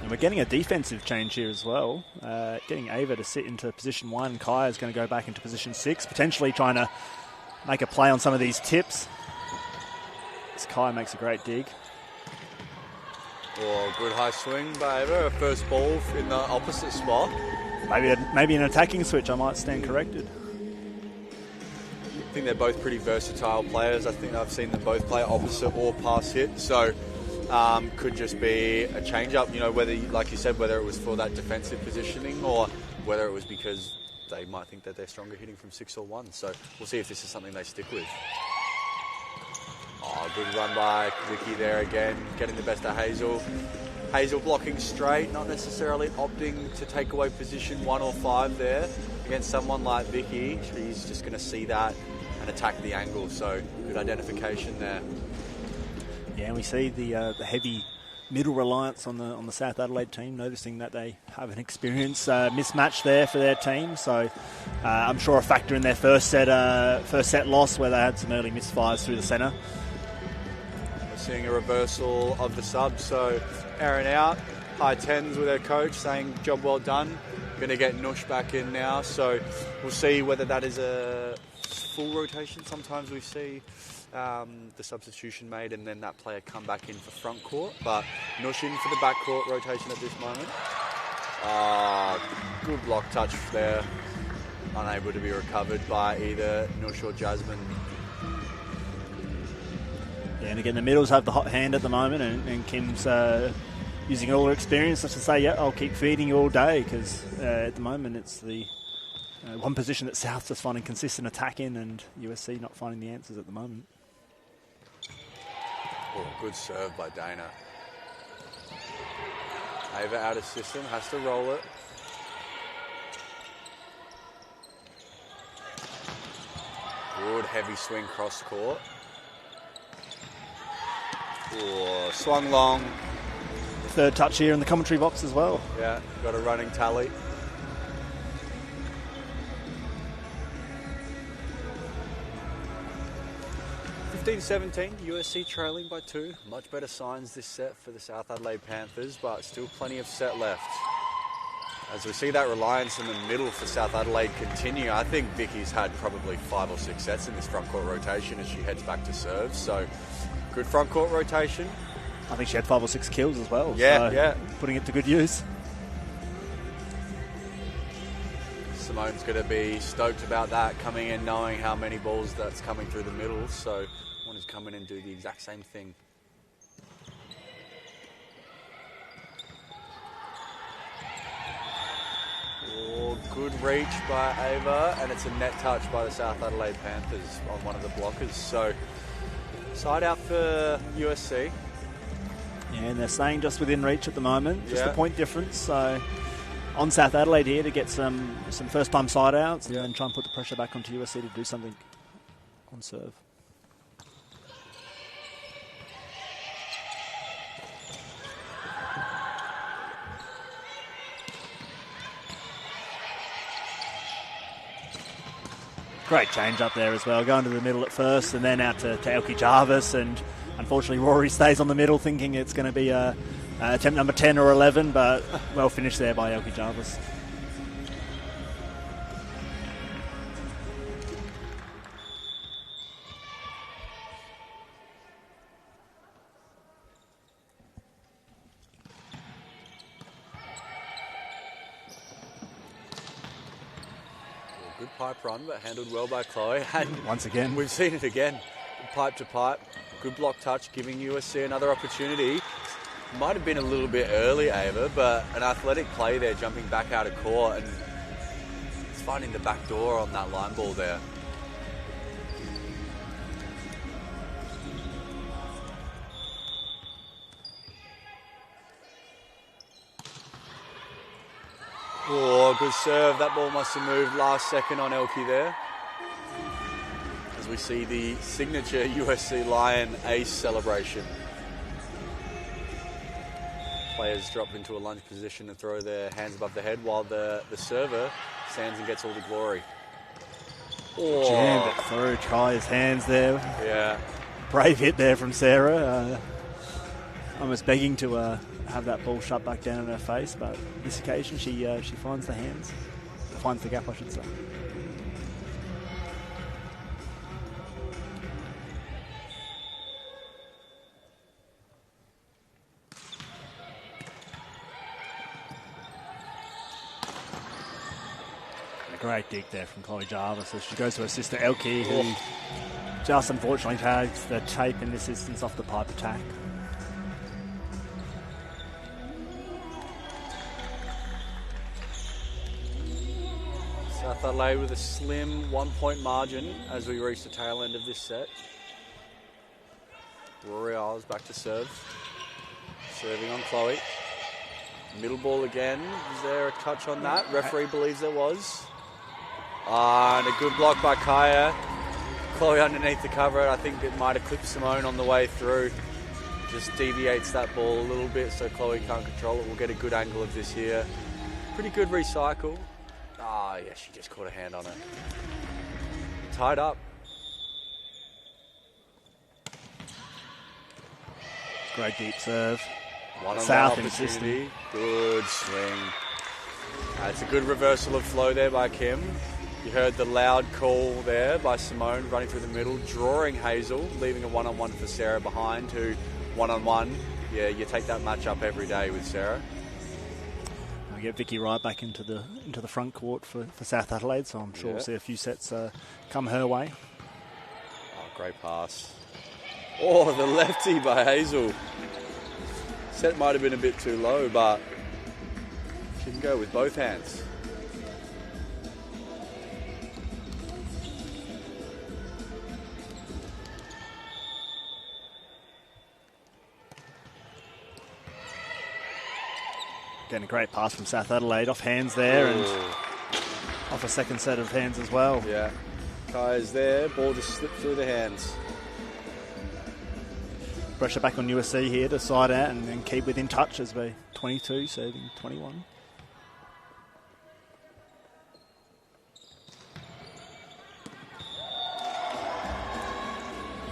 [SPEAKER 2] And we're getting a defensive change here as well. Getting Ava to sit into position 1. Kaya is going to go back into position 6, potentially trying to make a play on some of these tips. As Kaya makes a great dig.
[SPEAKER 1] Oh, good high swing by Ava. First ball in the opposite spot.
[SPEAKER 2] Maybe an attacking switch. I might stand corrected.
[SPEAKER 1] I think they're both pretty versatile players. I think I've seen them both play opposite or pass hit. So could just be a change-up. You know, whether, like you said, whether it was for that defensive positioning or whether it was because they might think that they're stronger hitting from 6 or 1. So we'll see if this is something they stick with. Oh, good run by Vicky there again, getting the best of Hazel. Hazel blocking straight, not necessarily opting to take away position 1 or 5 there against someone like Vicky. She's just going to see that and attack the angle. So good identification there.
[SPEAKER 2] Yeah, and we see the heavy middle reliance on the South Adelaide team, noticing that they have an experienced mismatch there for their team. So I'm sure a factor in their first set loss where they had some early misfires through the centre.
[SPEAKER 1] We're seeing a reversal of the subs. So Aaron out, high 10s with her coach saying job well done. Going to get Nush back in now. So we'll see whether that is a full rotation. Sometimes we see the substitution made and then that player come back in for front court, but Nush in for the back court rotation at this moment. Good block touch there, unable to be recovered by either Nush or Jasmine.
[SPEAKER 2] Yeah, and again the middles have the hot hand at the moment, and Kim's using all her experience just to say, yeah, I'll keep feeding you all day, because at the moment it's the one position that South's just finding consistent attack in, and USC not finding the answers at the moment.
[SPEAKER 1] Oh, good serve by Dana. Ava out of system, has to roll it. Good heavy swing cross court. Oh, swung long.
[SPEAKER 2] Third touch here in the commentary box as well.
[SPEAKER 1] Yeah, got a running tally. 15-17, USC trailing by 2. Much better signs this set for the South Adelaide Panthers, but still plenty of set left. As we see that reliance in the middle for South Adelaide continue, I think Vicky's had probably 5 or 6 sets in this front court rotation as she heads back to serve. So, good front court rotation.
[SPEAKER 2] I think she had 5 or 6 kills as well.
[SPEAKER 1] Yeah,
[SPEAKER 2] so
[SPEAKER 1] yeah.
[SPEAKER 2] Putting it to good use.
[SPEAKER 1] Simone's going to be stoked about that, coming in knowing how many balls that's coming through the middle. So, want to come in and do the exact same thing. Oh, good reach by Ava, and it's a net touch by the South Adelaide Panthers on one of the blockers. So, side out for USC.
[SPEAKER 2] Yeah, and they're staying just within reach at the moment. Just a point difference. So, on South Adelaide here to get some first-time side outs and then try and put the pressure back onto USC to do something on serve. Great change up there as well, going to the middle at first and then out to Elkie Jarvis, and unfortunately Rory stays on the middle thinking it's going to be attempt number 10 or 11, but well finished there by Elkie Jarvis.
[SPEAKER 1] Good pipe run, but handled well by Chloe. And
[SPEAKER 2] once again,
[SPEAKER 1] we've seen it again. Pipe to pipe, good block touch, giving USC another opportunity. Might have been a little bit early, Ava, but an athletic play there, jumping back out of court, and it's finding the back door on that line ball there. Oh, good serve. That ball must have moved last second on Elkie there. As we see the signature USC Lion ace celebration. Players drop into a lunge position and throw their hands above their head while the server stands and gets all the glory.
[SPEAKER 2] Oh. Jammed it through, try his hands there.
[SPEAKER 1] Yeah.
[SPEAKER 2] Brave hit there from Sarah. Almost begging to have that ball shut back down in her face, but this occasion she finds the hands, finds the gap, I should say. great dig there from Chloe Jarvis as she goes to her sister Elkie, who just unfortunately tags the tape in this instance off the pipe attack.
[SPEAKER 1] South Adelaide with a slim 1-point margin as we reach the tail end of this set. Rory Isles back to serve. Serving on Chloe. Middle ball again. Is there a touch on that? Referee believes there was. And a good block by Kaya. Chloe underneath the cover. I think it might have clipped Simone on the way through. Just deviates that ball a little bit so Chloe can't control it. We'll get a good angle of this here. Pretty good recycle. Ah, yeah, she just caught a hand on it. Tied up.
[SPEAKER 2] Great deep serve.
[SPEAKER 1] One on
[SPEAKER 2] South
[SPEAKER 1] one
[SPEAKER 2] insisting.
[SPEAKER 1] Good swing. It's a good reversal of flow there by Kim. You heard the loud call there by Simone running through the middle, drawing Hazel, leaving a one-on-one for Sarah behind, who one-on-one, yeah, you take that match up every day with Sarah.
[SPEAKER 2] We get Vicky right back into the front court for South Adelaide, so I'm sure we'll see a few sets come her way.
[SPEAKER 1] Oh, great pass. Oh, the lefty by Hazel. Set might have been a bit too low, but she can go with both hands.
[SPEAKER 2] Getting a great pass from South Adelaide off hands there and off a second set of hands as well.
[SPEAKER 1] Yeah. Kaya's there, ball just slipped through the hands.
[SPEAKER 2] Pressure back on USC here to side out and keep within touch as we 22 serving 21.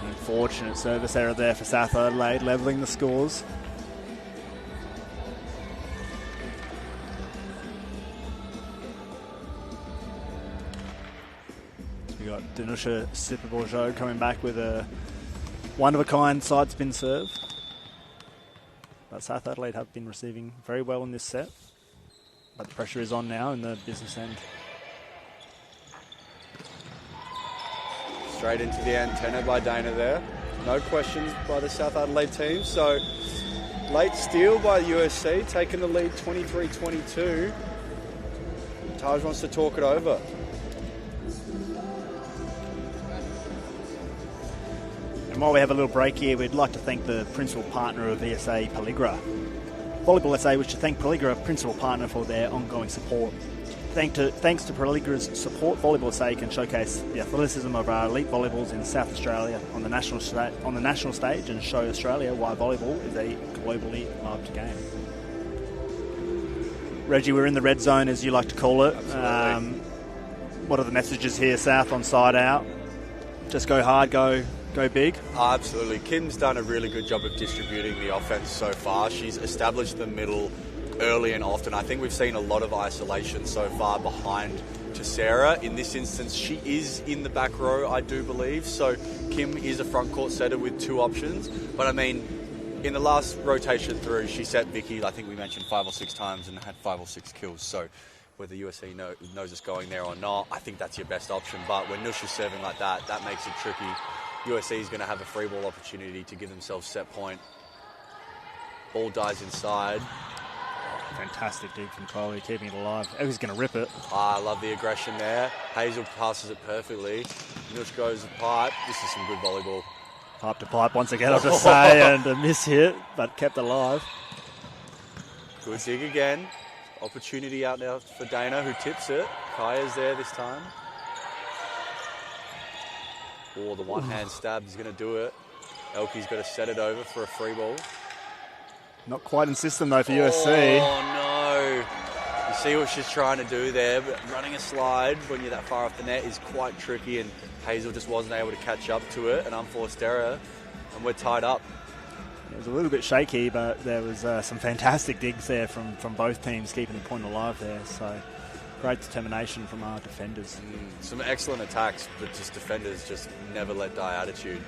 [SPEAKER 2] Unfortunate service error there for South Adelaide, levelling the scores. We got Danusha Sipaborjo coming back with a one-of-a-kind side spin serve. But South Adelaide have been receiving very well in this set. But the pressure is on now in the business end.
[SPEAKER 1] Straight into the antenna by Dana there. No questions by the South Adelaide team. So late steal by USC, taking the lead 23-22. Taj wants to talk it over.
[SPEAKER 2] And while we have a little break here, we'd like to thank the principal partner of ESA, Pelligra. Volleyball SA wish to thank Pelligra, principal partner, for their ongoing support. Thanks to Pelligra's support, Volleyball SA can showcase the athleticism of our elite volleyballs in South Australia on the national stage and show Australia why volleyball is a globally loved game. Reggie, we're in the red zone, as you like to call it. What are the messages here, South, on side out? Just go hard, go big?
[SPEAKER 1] Absolutely. Kim's done a really good job of distributing the offense so far. She's established the middle early and often. I think we've seen a lot of isolation so far behind to Sarah. In this instance, she is in the back row, I do believe. So Kim is a front court setter with two options. But I mean, in the last rotation through, she set Vicky, I think we mentioned 5 or 6 times and had 5 or 6 kills. So whether USC knows it's going there or not, I think that's your best option. But when Nusha's serving like that, that makes it tricky. USC is going to have a free ball opportunity to give themselves set point. Ball dies inside.
[SPEAKER 2] Fantastic dig from Chloe, keeping it alive. He's going to rip it.
[SPEAKER 1] I love the aggression there. Hazel passes it perfectly. Nush goes the pipe. This is some good volleyball.
[SPEAKER 2] Pipe to pipe once again, I'll just say, and a miss hit, but kept alive.
[SPEAKER 1] Good dig again. Opportunity out now for Dana, who tips it. Kaya's there this time. Oh, the one-hand stab is going to do it. Elkie's got to set it over for a free ball.
[SPEAKER 2] Not quite in system, though, for USC.
[SPEAKER 1] Oh, no. You see what she's trying to do there, but running a slide when you're that far off the net is quite tricky, and Hazel just wasn't able to catch up to it, an unforced error, and we're tied up.
[SPEAKER 2] It was a little bit shaky, but there was some fantastic digs there from both teams, keeping the point alive there. So great determination from our defenders.
[SPEAKER 1] Some excellent attacks, but just defenders just never let die attitude.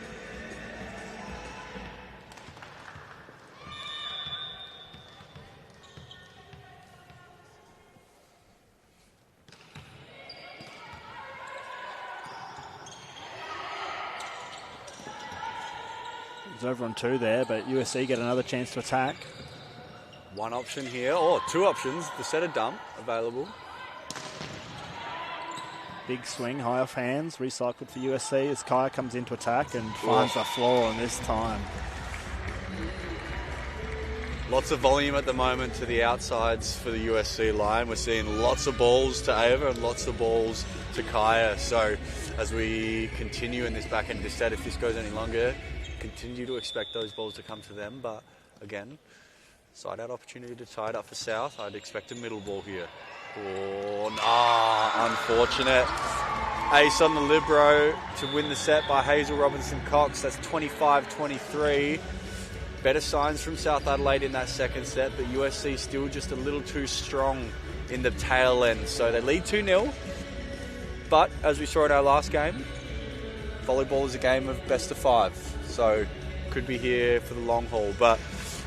[SPEAKER 2] It's over on 2 there, but USC get another chance to attack.
[SPEAKER 1] One option here, or 2 options. The setter dump available.
[SPEAKER 2] Big swing, high off hands, recycled for USC as Kaya comes into attack and finds the floor on this time.
[SPEAKER 1] Lots of volume at the moment to the outsides for the USC line. We're seeing lots of balls to Ava and lots of balls to Kaya. So as we continue in this back end of this set, if this goes any longer, continue to expect those balls to come to them. But again, side out opportunity to tie it up for South. I'd expect a middle ball here. Oh, unfortunate. Ace on the libero to win the set by Hazel Robinson-Cox. That's 25-23. Better signs from South Adelaide in that second set, but USC still just a little too strong in the tail end. So they lead 2-0. But as we saw in our last game, volleyball is a game of best of 5. So could be here for the long haul. But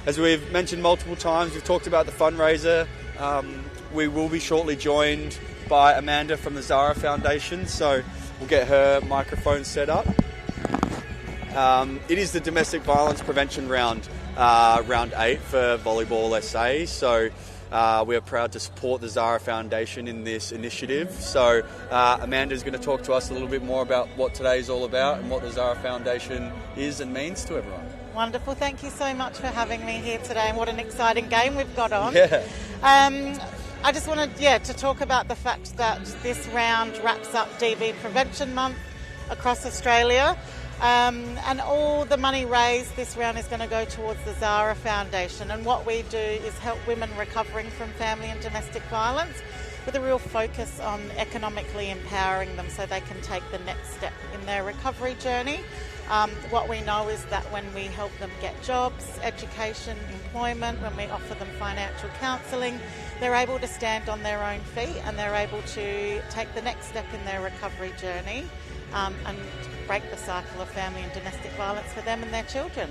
[SPEAKER 1] as we've mentioned multiple times, we've talked about the fundraiser. We will be shortly joined by Amanda from the Zara Foundation. So we'll get her microphone set up. It is the domestic violence prevention round 8 for Volleyball SA. So we are proud to support the Zara Foundation in this initiative. So Amanda is going to talk to us a little bit more about what today is all about and what the Zara Foundation is and means to everyone.
[SPEAKER 3] Wonderful. Thank you so much for having me here today, and what an exciting game we've got on.
[SPEAKER 1] Yeah.
[SPEAKER 3] I just wanted to talk about the fact that this round wraps up DV Prevention Month across Australia. And all the money raised this round is going to go towards the Zara Foundation, and what we do is help women recovering from family and domestic violence with a real focus on economically empowering them so they can take the next step in their recovery journey. What we know is that when we help them get jobs, education, employment, when we offer them financial counselling, they're able to stand on their own feet and they're able to take the next step in their recovery journey and break the cycle of family and domestic violence for them and their children.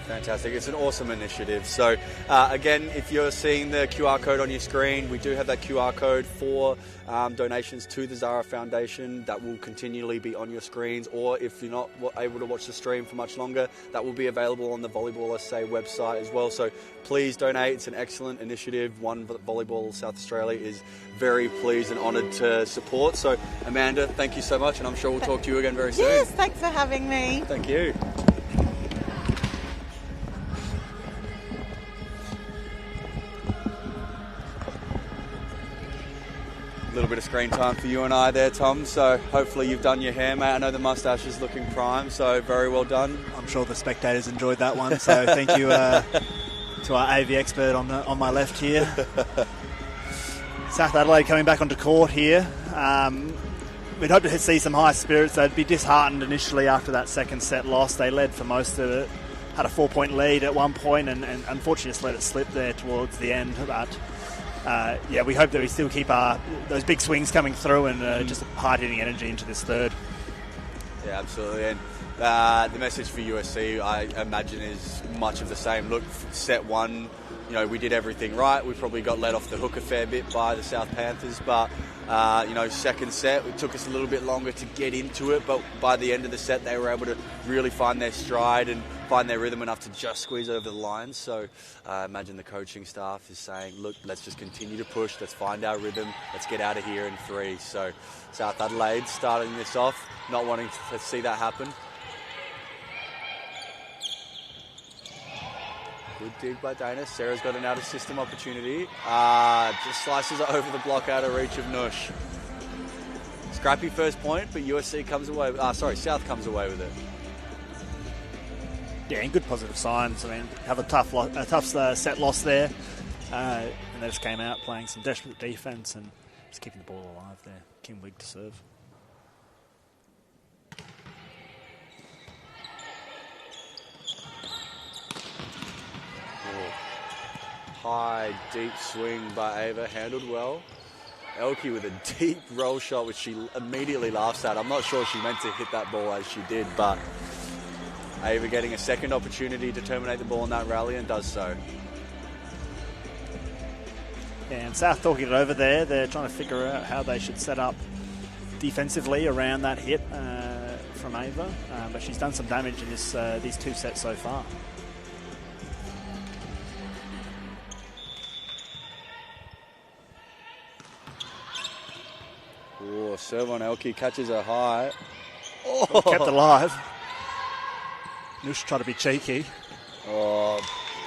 [SPEAKER 1] Fantastic. It's an awesome initiative. So again, if you're seeing the QR code on your screen, we do have that QR code for donations to the Zara Foundation. That will continually be on your screens, or if you're not able to watch the stream for much longer, that will be available on the Volleyball SA website as well. So please donate. It's an excellent initiative, one that Volleyball South Australia is very pleased and honoured to support. So Amanda, thank you so much, and I'm sure we'll talk to you again very soon.
[SPEAKER 3] Yes, thanks for having me.
[SPEAKER 1] Thank you. A little bit of screen time for you and I there, Tom, so hopefully you've done your hair, mate. I know the moustache is looking prime, so very well done.
[SPEAKER 2] I'm sure the spectators enjoyed that one, so thank you to our AV expert on my left here. South Adelaide coming back onto court here. We'd hope to see some high spirits. They'd be disheartened initially after that second set loss. They led for most of it, had a 4-point lead at one point, and unfortunately just let it slip there towards the end. But we hope that we still keep those big swings coming through and just hard-hitting energy into this third.
[SPEAKER 1] Yeah, absolutely. And the message for USC, I imagine, is much of the same. Look, set 1, we did everything right. We probably got let off the hook a fair bit by the South Panthers, but second set, it took us a little bit longer to get into it, but by the end of the set, they were able to really find their stride and find their rhythm enough to just squeeze over the line. So I imagine the coaching staff is saying, look, let's just continue to push, let's find our rhythm, let's get out of here in 3. So South Adelaide starting this off, not wanting to see that happen. Good dig by Dana. Sarah's got an out-of-system opportunity. Just slices it over the block out of reach of Nush. Scrappy first point, but USC comes away. South comes away with it.
[SPEAKER 2] Yeah, and good positive signs. I mean, have a tough set loss there, and they just came out playing some desperate defence and just keeping the ball alive there. Kim Wigg to serve.
[SPEAKER 1] High, deep swing by Ava, handled well. Elke with a deep roll shot, which she immediately laughs at. I'm not sure she meant to hit that ball as she did, but Ava getting a second opportunity to terminate the ball in that rally and does so.
[SPEAKER 2] And South talking it over there. They're trying to figure out how they should set up defensively around that hit from Ava, but she's done some damage in these 2 sets so far.
[SPEAKER 1] Oh, serve on Elke, catches her high.
[SPEAKER 2] Oh, kept alive. Nush tried to be cheeky.
[SPEAKER 1] Oh,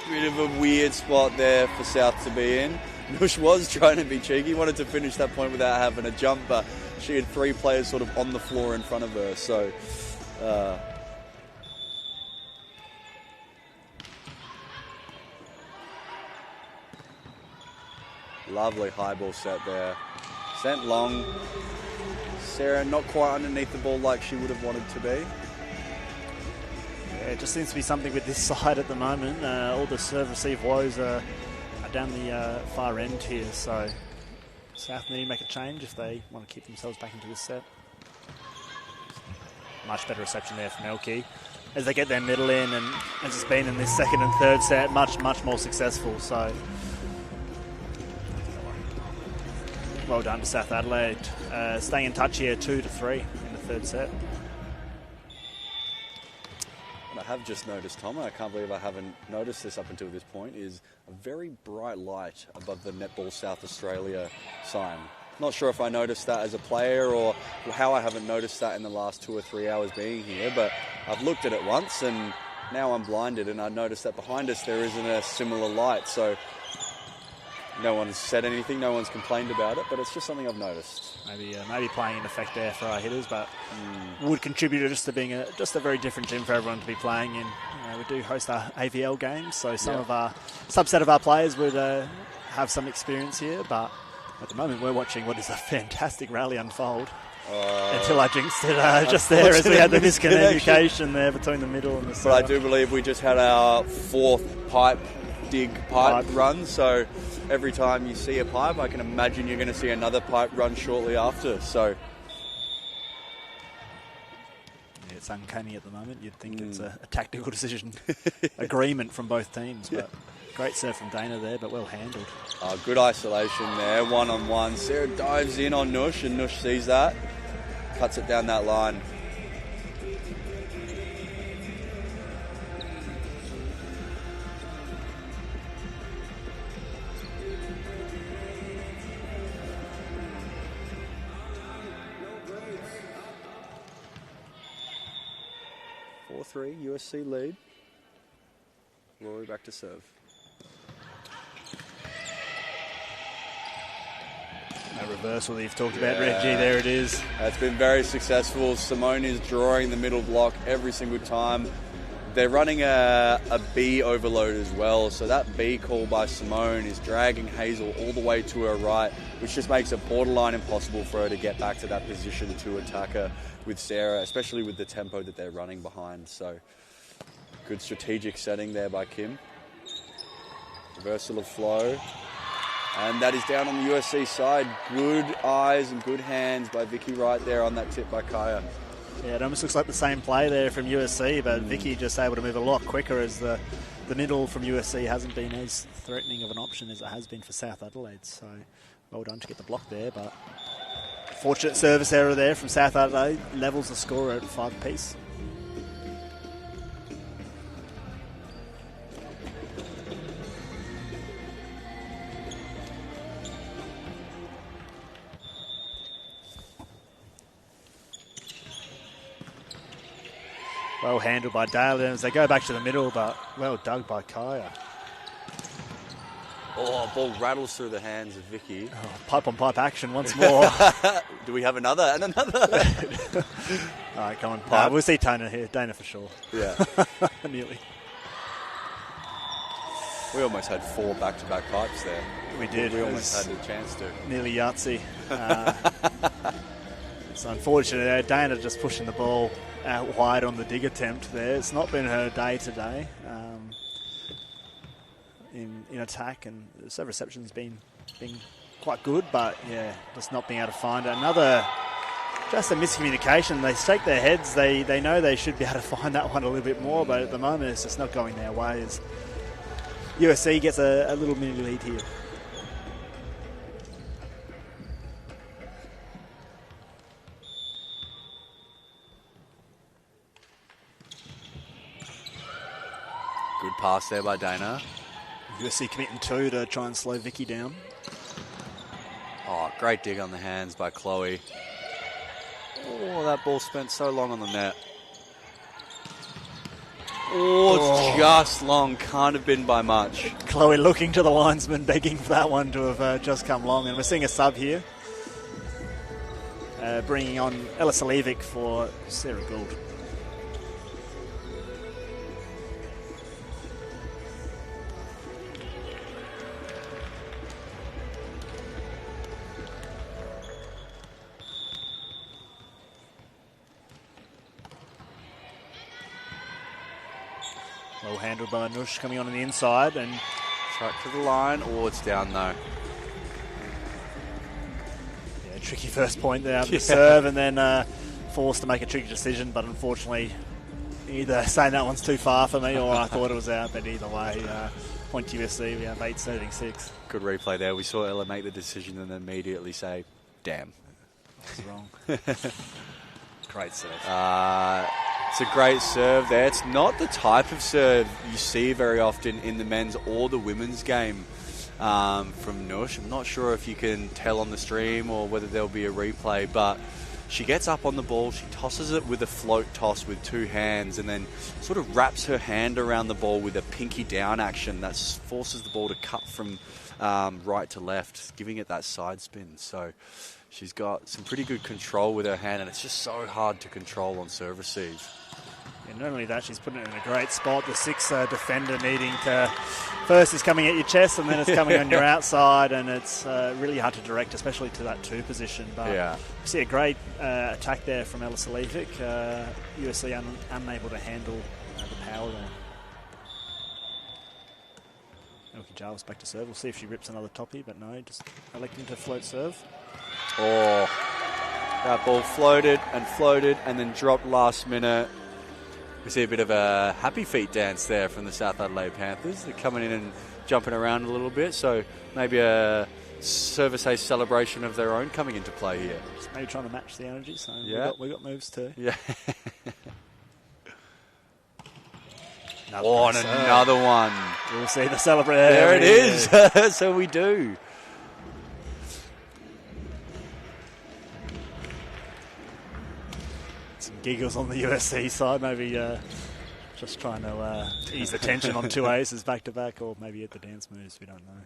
[SPEAKER 1] bit of a weird spot there for South to be in. Nush was trying to be cheeky, wanted to finish that point without having a jump, but she had 3 players sort of on the floor in front of her, so... Lovely high ball set there. Sent long. Sarah not quite underneath the ball like she would have wanted to be.
[SPEAKER 2] Yeah, it just seems to be something with this side at the moment. All the serve-receive woes are down the far end here, so South need to make a change if they want to keep themselves back into this set. Much better reception there from Elke. As they get their middle in, and as it's been in this second and third set, much more successful, so... Well done to South Adelaide. Staying in touch here, 2-3 in the third set.
[SPEAKER 1] What I have just noticed, Tom, and I can't believe I haven't noticed this up until this point, is a very bright light above the Netball South Australia sign. Not sure if I noticed that as a player or how I haven't noticed that in the last 2 or 3 hours being here, but I've looked at it once and now I'm blinded, and I noticed that behind us there isn't a similar light, so... No one's said anything, no one's complained about it, but it's just something I've noticed.
[SPEAKER 2] Maybe playing in effect there for our hitters, but would contribute just to being just a very different gym for everyone to be playing in. We do host our AVL games, so some of our subset of our players would have some experience here, but at the moment we're watching what is a fantastic rally unfold. Until I jinxed it just there as we had the miscommunication there between the middle and the center.
[SPEAKER 1] But I do believe we just had our 4th pipe run, so every time you see a pipe, I can imagine you're going to see another pipe run shortly after. So
[SPEAKER 2] yeah, it's uncanny at the moment. You'd think it's a tactical decision agreement from both teams, but great serve from Dana there, but well handled.
[SPEAKER 1] Good isolation there, 1-on-1. Sarah dives in on Nush, and Nush sees that, cuts it down that line. USC lead. Rory back to serve.
[SPEAKER 2] That reversal that you've talked about, Reggie, there it is.
[SPEAKER 1] It's been very successful. Simone is drawing the middle block every single time. They're running a B overload as well, so that B call by Simone is dragging Hazel all the way to her right, which just makes it borderline impossible for her to get back to that position to attack her with Sarah, especially with the tempo that they're running behind. So good strategic setting there by Kim. Reversal of flow. And that is down on the USC side. Good eyes and good hands by Vicky right there on that tip by Kaya.
[SPEAKER 2] Yeah, it almost looks like the same play there from USC, but Vicky just able to move a lot quicker as the middle from USC hasn't been as threatening of an option as it has been for South Adelaide. So well done to get the block there, but fortunate service error there from South Adelaide levels the score at 5 apiece. Well handled by Dale as they go back to the middle, but well dug by Kaya.
[SPEAKER 1] Oh, ball rattles through the hands of Vicky.
[SPEAKER 2] Oh, pipe on pipe action once more.
[SPEAKER 1] Do we have another and another?
[SPEAKER 2] All right, come on. We'll see Dana here. Dana for sure.
[SPEAKER 1] Yeah.
[SPEAKER 2] Nearly.
[SPEAKER 1] We almost had 4 back-to-back pipes there.
[SPEAKER 2] We did.
[SPEAKER 1] We almost had a chance to.
[SPEAKER 2] Nearly Yahtzee. It's unfortunate. Dana just pushing the ball out wide on the dig attempt there. It's not been her day today in attack, and the serve reception's been quite good, but yeah, just not being able to find it. Just a miscommunication. They shake their heads. They know they should be able to find that one a little bit more, but at the moment it's just not going their way as USC gets a little mini lead here.
[SPEAKER 1] pass there by Dana.
[SPEAKER 2] USC committing 2 to try and slow Vicky down.
[SPEAKER 1] Oh, great dig on the hands by Chloe. Oh, that ball spent so long on the net. Oh, it's just long. Can't have been by much.
[SPEAKER 2] Chloe looking to the linesman, begging for that one to have just come long. And we're seeing a sub here. Bringing on Ella Salivic for Sarah Gould. Well handled by Nush coming on the inside and
[SPEAKER 1] track to the line. Oh, it's down though.
[SPEAKER 2] Yeah, tricky first point there after the serve and then forced to make a tricky decision, but unfortunately either saying that one's too far for me or I thought it was out, but either way, point to USC, we have 8 serving 6.
[SPEAKER 1] Good replay there. We saw Ella make the decision and then immediately say, damn.
[SPEAKER 2] That's wrong. Great serve.
[SPEAKER 1] It's a great serve there. It's not the type of serve you see very often in the men's or the women's game from Nush. I'm not sure if you can tell on the stream or whether there'll be a replay, but she gets up on the ball, she tosses it with a float toss with 2 hands and then sort of wraps her hand around the ball with a pinky down action that forces the ball to cut from right to left, giving it that side spin. So she's got some pretty good control with her hand and it's just so hard to control on serve receive.
[SPEAKER 2] Yeah, not only that, she's putting it in a great spot. The 6 defender needing to... First is coming at your chest and then it's coming on your outside and it's really hard to direct, especially to that 2 position. But you see a great attack there from Ella Salivic. USC unable to handle the power there. Elkie Jarvis back to serve. We'll see if she rips another toppy, but no, just electing to float serve.
[SPEAKER 1] Oh, that ball floated and then dropped last minute. We see a bit of a happy feet dance there from the South Adelaide Panthers. They're coming in and jumping around a little bit, so maybe a service ace celebration of their own coming into play here.
[SPEAKER 2] Just maybe trying to match the energy, so we got moves too.
[SPEAKER 1] Yeah. Another one.
[SPEAKER 2] We'll see the celebration.
[SPEAKER 1] There it is. So we do.
[SPEAKER 2] Giggles on the USC side, maybe just trying to ease the tension on 2 aces back to back, or maybe at the dance moves, we don't know.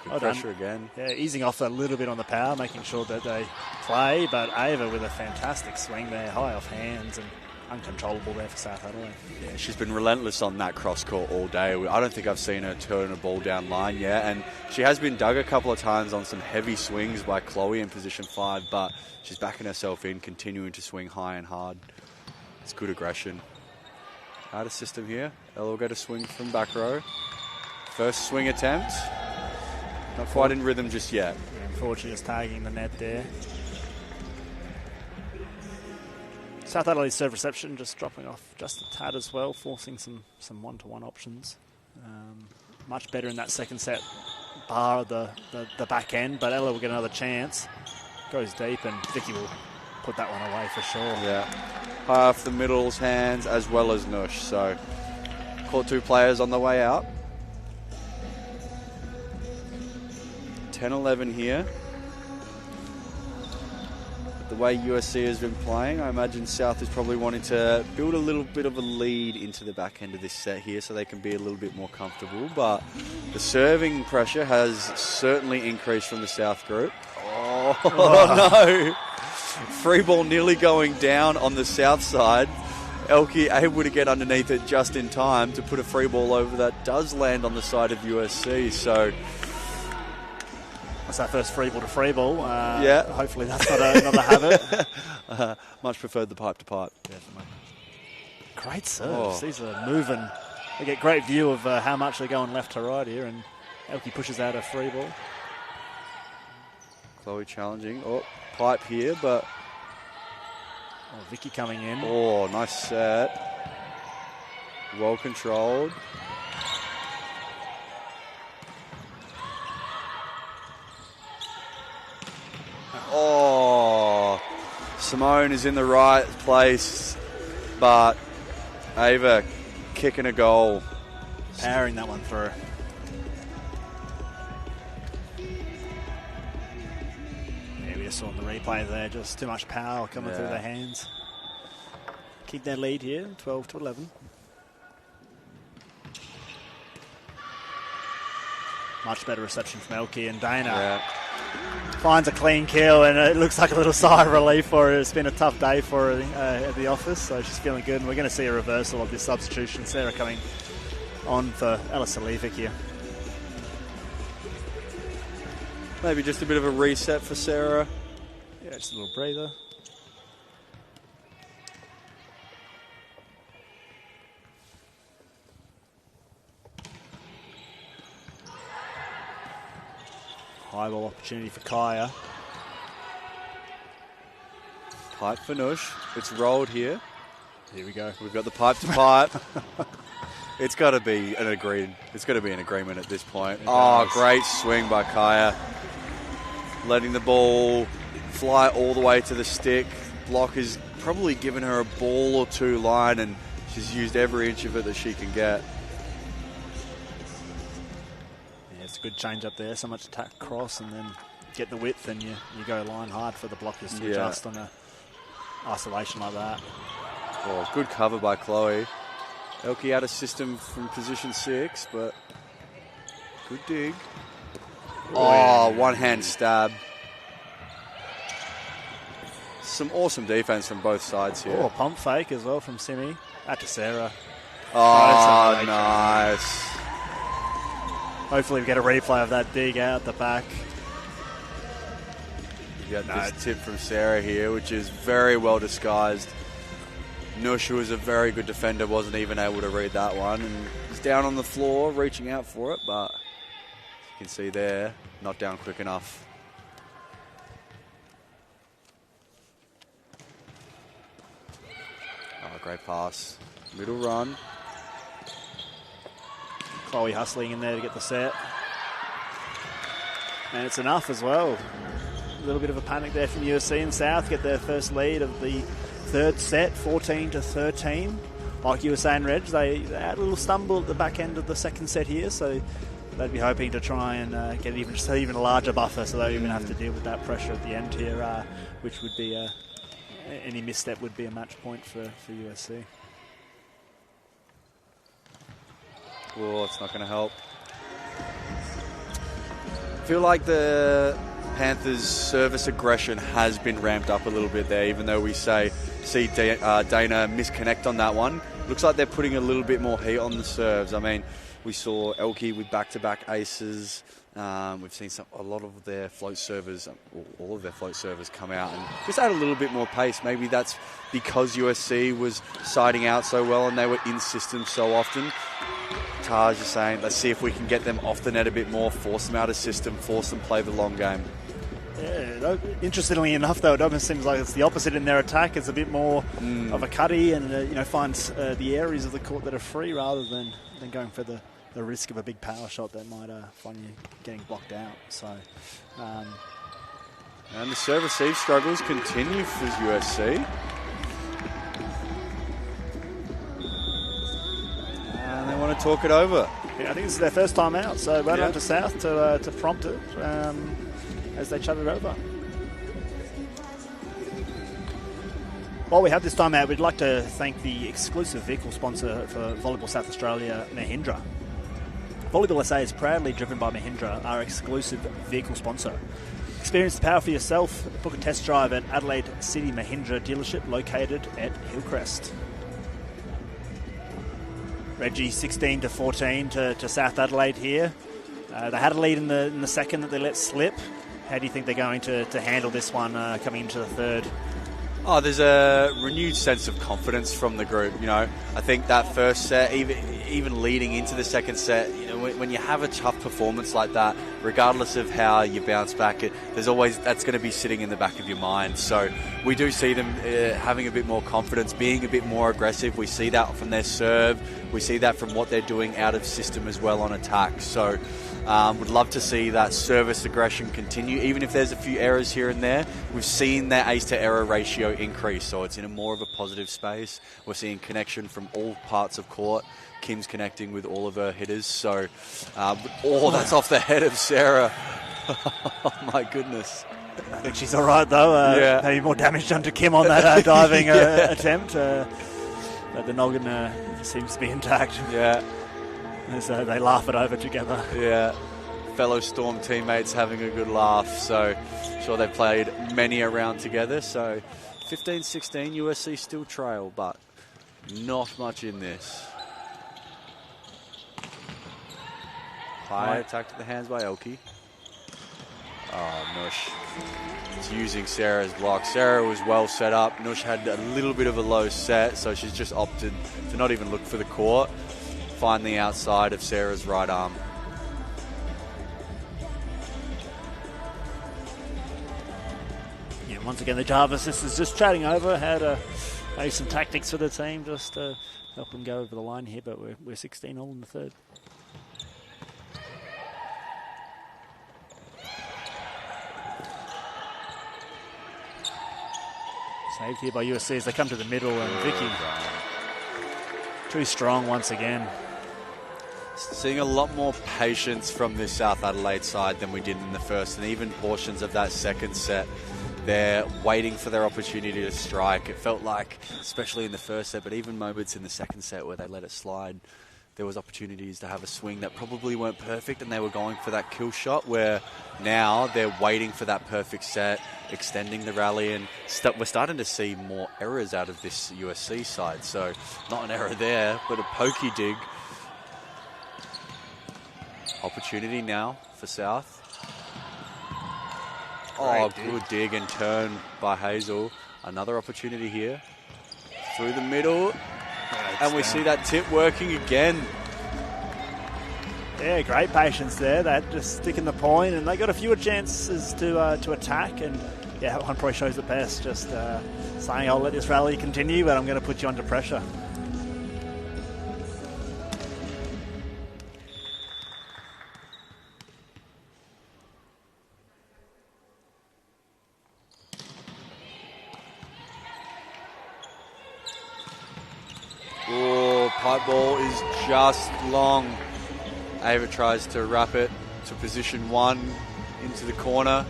[SPEAKER 1] Good pressure again.
[SPEAKER 2] Yeah, easing off a little bit on the power, making sure that they play, but Ava with a fantastic swing there, high off hands and uncontrollable there for South Adelaide.
[SPEAKER 1] Yeah, she's been relentless on that cross court all day. I don't think I've seen her turn a ball down line yet, and she has been dug a couple of times on some heavy swings by Chloe in position 5, but she's backing herself in, continuing to swing high and hard. It's good aggression. Out of system here. Ella will get a swing from back row. First swing attempt. Not quite in rhythm just yet.
[SPEAKER 2] Yeah, unfortunately, just tagging the net there. South Adelaide serve reception just dropping off just a tad as well, forcing some one-to-one options. Much better in that second set, bar the back end, but Ella will get another chance. Goes deep and Vicky will put that one away for sure.
[SPEAKER 1] Yeah, half the middle's hands as well as Nush, so caught 2 players on the way out. 10-11 here. The way USC has been playing, I imagine South is probably wanting to build a little bit of a lead into the back end of this set here so they can be a little bit more comfortable. But the serving pressure has certainly increased from the South group. Oh no! Free ball nearly going down on the South side. Elkie able to get underneath it just in time to put a free ball over that does land on the side of USC. So
[SPEAKER 2] that's our first free ball to free ball.
[SPEAKER 1] Yeah.
[SPEAKER 2] Hopefully that's not a habit.
[SPEAKER 1] Much preferred the pipe to pipe.
[SPEAKER 2] Definitely. Great serves. These are moving. They get great view of how much they're going left to right here, and Elkie pushes out a free ball.
[SPEAKER 1] Chloe challenging. Oh, pipe here, but...
[SPEAKER 2] Oh, Vicky coming in.
[SPEAKER 1] Oh, nice set. Well controlled. Oh, Simone is in the right place, but Ava kicking a goal.
[SPEAKER 2] Powering that one through. Yeah, we just saw in the replay there, just too much power coming through their hands. Keep their lead here, 12-11. Much better reception from Elke, and Dana finds a clean kill, and it looks like a little sigh of relief for her. It's been a tough day for her at the office, so she's feeling good, and we're going to see a reversal of this substitution. Sarah coming on for Alice Salivic here.
[SPEAKER 1] Maybe just a bit of a reset for Sarah.
[SPEAKER 2] Yeah, just a little breather. High ball opportunity for Kaya.
[SPEAKER 1] Pipe for Nush. It's rolled here.
[SPEAKER 2] Here we go.
[SPEAKER 1] We've got the pipe to pipe. It's got to be an agreement at this point. Great swing by Kaya. Letting the ball fly all the way to the stick. Block has probably given her a ball or two line, and she's used every inch of it that she can get.
[SPEAKER 2] It's a good change up there. So much attack cross and then get the width, and you go line hard for the blockers to adjust on a isolation like that.
[SPEAKER 1] Oh, good cover by Chloe. Elke out of system from position 6, but good dig. One hand stab. Some awesome defense from both sides here.
[SPEAKER 2] Oh, pump fake as well from Simi. Out to Sarah.
[SPEAKER 1] Oh, nice.
[SPEAKER 2] Hopefully we get a replay of that dig out the back.
[SPEAKER 1] You got this tip from Sarah here, which is very well disguised. Nush, who is a very good defender, wasn't even able to read that one. And he's down on the floor, reaching out for it, but you can see there, not down quick enough. Oh, great pass. Middle run.
[SPEAKER 2] Chloe hustling in there to get the set. And it's enough as well. A little bit of a panic there from USC and South. Get their first lead of the third set, 14-13. Like you were saying, Reg, they had a little stumble at the back end of the second set here, so they'd be hoping to try and get even a larger buffer, so they don't even have to deal with that pressure at the end here, which would be any misstep would be a match point for USC.
[SPEAKER 1] Oh, it's not going to help. I feel like the Panthers' service aggression has been ramped up a little bit there, even though we see Dana misconnect on that one. Looks like they're putting a little bit more heat on the serves. I mean, we saw Elke with back-to-back aces. We've seen a lot of their float servers, all of their float servers come out and just add a little bit more pace. Maybe that's because USC was siding out so well and they were in system so often. Taj is saying, let's see if we can get them off the net a bit more, force them out of system, force them play the long game.
[SPEAKER 2] Yeah, interestingly enough, though, it almost seems like it's the opposite in their attack. It's a bit more of a cutty and finds the areas of the court that are free rather than going for the risk of a big power shot that might find you getting blocked out. So,
[SPEAKER 1] and the serve-receive struggles continue for USC. And they want to talk it over.
[SPEAKER 2] Yeah, I think this is their first time out, so well done to South to prompt it as they chat it over. While we have this time out, we'd like to thank the exclusive vehicle sponsor for Volleyball South Australia, Mahindra. Volleyball SA is proudly driven by Mahindra, our exclusive vehicle sponsor. Experience the power for yourself. Book a test drive at Adelaide City Mahindra dealership located at Hillcrest. Reggie, 16-14 to South Adelaide here. They had a lead in the second that they let slip. How do you think they're going to handle this one coming into the third?
[SPEAKER 1] Oh, there's a renewed sense of confidence from the group. You know, I think that first set, even leading into the second set, when you have a tough performance like that, regardless of how you bounce back, there's always that's going to be sitting in the back of your mind. So we do see them having a bit more confidence, being a bit more aggressive. We see that from their serve. We see that from what they're doing out of system as well on attack. So would love to see that service aggression continue, even if there's a few errors here and there. We've seen their ace to error ratio increase, so it's in a more of a positive space. We're seeing connection from all parts of court. Kim's connecting with all of her hitters, so that's off the head of Sarah. Oh my goodness.
[SPEAKER 2] I think she's all right though. Maybe more damage done to Kim on that diving attempt. But the noggin seems to be intact.
[SPEAKER 1] Yeah.
[SPEAKER 2] So they laugh it over together.
[SPEAKER 1] Yeah. Fellow Storm teammates having a good laugh. So sure they've played many a round together. So 15-16, USC still trail, but not much in this. High attack to the hands by Elke. Oh, Nush. It's using Sarah's block. Sarah was well set up. Nush had a little bit of a low set, so she's just opted to not even look for the court. Find the outside of Sarah's right arm.
[SPEAKER 2] Yeah, once again, the Java sisters just chatting over how to maybe some tactics for the team, just to help them go over the line here, but we're 16 all in the third. Saved here by USC as they come to the middle, and Vicky too strong once again.
[SPEAKER 1] Seeing a lot more patience from this South Adelaide side than we did in the first, and even portions of that second set. They're waiting for their opportunity to strike. It felt like, especially in the first set, but even moments in the second set where they let it slide, there was opportunities to have a swing that probably weren't perfect, and they were going for that kill shot, where now they're waiting for that perfect set, extending the rally, and we're starting to see more errors out of this USC side. So not an error there, but a pokey dig. Opportunity now for South. Oh, good dig and turn by Hazel. Another opportunity here. Through the middle. And we see that tip working again.
[SPEAKER 2] Yeah, great patience there. That just sticking the point, and they got a fewer chances to attack. And yeah, that one probably shows it best. Just saying, I'll let this rally continue, but I'm going to put you under pressure.
[SPEAKER 1] Pipe ball is just long. Ava tries to wrap it to position one into the corner.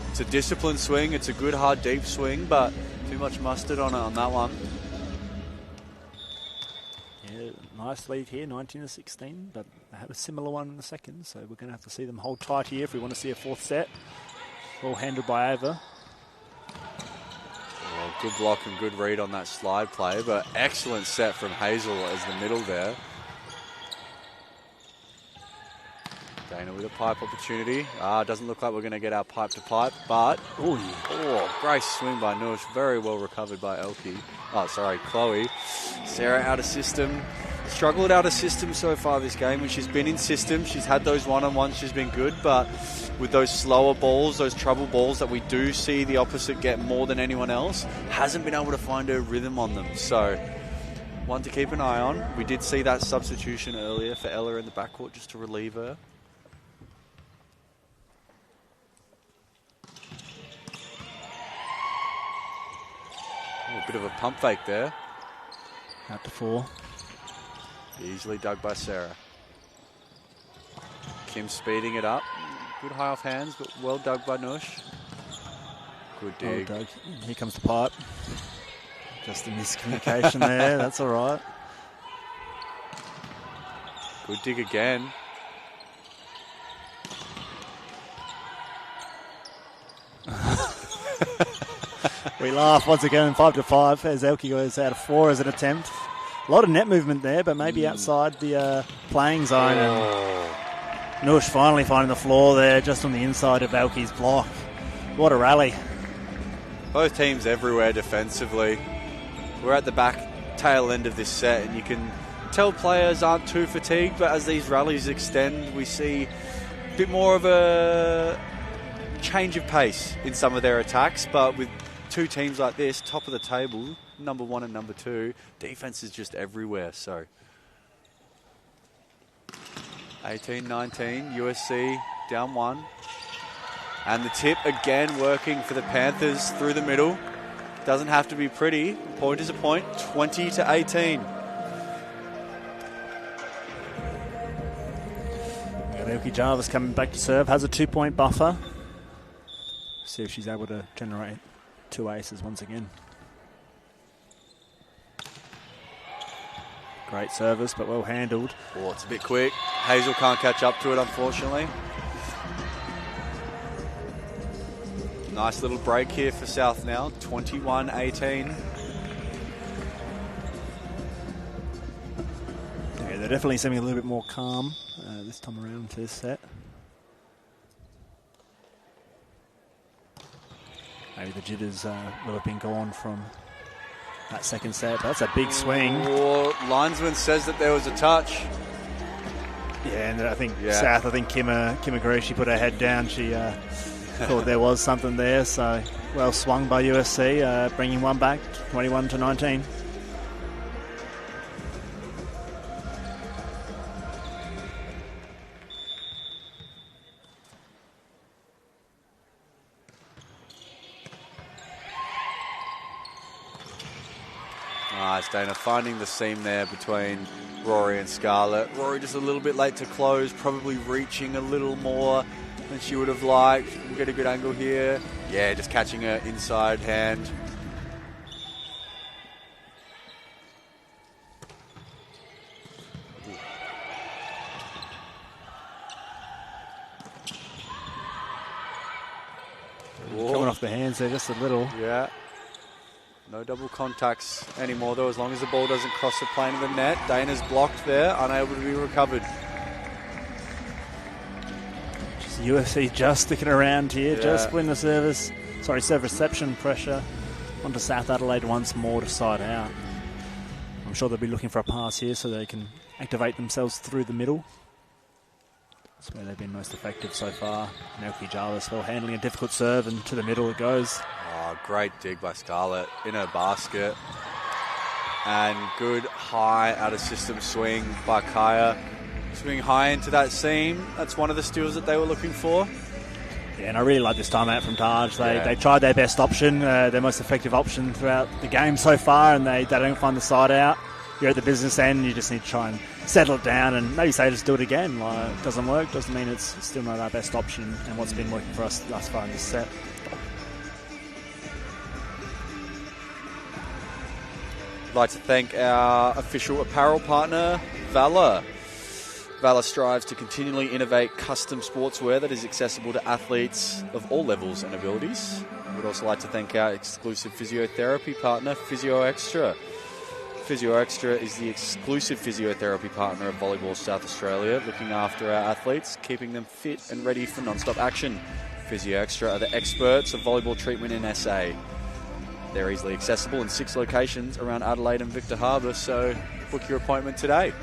[SPEAKER 1] It's a disciplined swing. It's a good, hard, deep swing, but too much mustard on it on that one.
[SPEAKER 2] Yeah, nice lead here, 19-16, but they have a similar one in the second, so we're going to have to see them hold tight here if we want to see a fourth set. All handled by Ava.
[SPEAKER 1] Good block and good read on that slide play, but excellent set from Hazel as the middle there. Dana with a pipe opportunity. Doesn't look like we're going to get our pipe to pipe, but great swing by Nush. Very well recovered by Chloe. Sarah out of system. Struggled out of system so far this game. When she's been in system, she's had those one-on-ones, she's been good, but with those slower balls, those trouble balls that we do see the opposite get more than anyone else, hasn't been able to find her rhythm on them. So, one to keep an eye on. We did see that substitution earlier for Ella in the backcourt just to relieve her. A bit of a pump fake there.
[SPEAKER 2] Out to 4.
[SPEAKER 1] Easily dug by Sarah. Kim speeding it up. Good high off hands, but well dug by Nush. Good dig.
[SPEAKER 2] Well dug. Here comes the pipe. Just a miscommunication there. That's all right.
[SPEAKER 1] Good dig again.
[SPEAKER 2] We laugh once again, 5-5, as Elke goes out of 4 as an attempt. A lot of net movement there, but maybe outside the playing zone. And Nush finally finding the floor there, just on the inside of Elke's block. What a rally.
[SPEAKER 1] Both teams everywhere defensively. We're at the back tail end of this set, and you can tell players aren't too fatigued, but as these rallies extend, we see a bit more of a change of pace in some of their attacks. But with two teams like this, top of the table, number 1 and number 2, defense is just everywhere. So 18-19, USC down 1. And the tip again working for the Panthers through the middle. Doesn't have to be pretty. Point is a point. 20-18.
[SPEAKER 2] Elkie Jarvis coming back to serve. Has a 2-point buffer. See if she's able to generate 2 aces once again. Great service, but well handled.
[SPEAKER 1] Oh, it's a bit quick. Hazel can't catch up to it, unfortunately. Nice little break here for South now. 21-18.
[SPEAKER 2] Yeah, they're definitely seeming a little bit more calm this time around to this set. Maybe the jitters will have been gone from that second set. But that's a big swing.
[SPEAKER 1] Oh, linesman says that there was a touch.
[SPEAKER 2] Yeah, and I think South, Kim agrees. She put her head down. She thought there was something there. So well swung by USC, bringing one back, 21-19.
[SPEAKER 1] Nice, Dana, finding the seam there between Rory and Scarlett. Rory just a little bit late to close, probably reaching a little more than she would have liked. We'll get a good angle here. Yeah, just catching her inside hand.
[SPEAKER 2] Coming off the hands there just a little.
[SPEAKER 1] Yeah. No double contacts anymore, though, as long as the ball doesn't cross the plane of the net. Dana's blocked there, unable to be recovered.
[SPEAKER 2] UFC just sticking around here, just win the serve reception pressure onto South Adelaide once more to side out. I'm sure they'll be looking for a pass here so they can activate themselves through the middle. That's where they've been most effective so far. Elkie Jarvis well handling a difficult serve, and to the middle it goes.
[SPEAKER 1] Oh, great dig by Scarlett in her basket. And good high out of system swing by Kaya. Swing high into that seam. That's one of the steals that they were looking for.
[SPEAKER 2] Yeah, and I really like this timeout from Taj. They tried their best option, their most effective option throughout the game so far, and they don't find the side out. You're at the business end, you just need to try and settle it down and maybe say just do it again. Like, it doesn't work, doesn't mean it's still not our best option and what's been working for us thus far in this set.
[SPEAKER 1] I'd like to thank our official apparel partner, Valor. Valor strives to continually innovate custom sportswear that is accessible to athletes of all levels and abilities. We'd also like to thank our exclusive physiotherapy partner, Physio Extra. Physio Extra is the exclusive physiotherapy partner of Volleyball South Australia, looking after our athletes, keeping them fit and ready for non-stop action. Physio Extra are the experts of volleyball treatment in SA. They're easily accessible in 6 locations around Adelaide and Victor Harbour, so book your appointment today.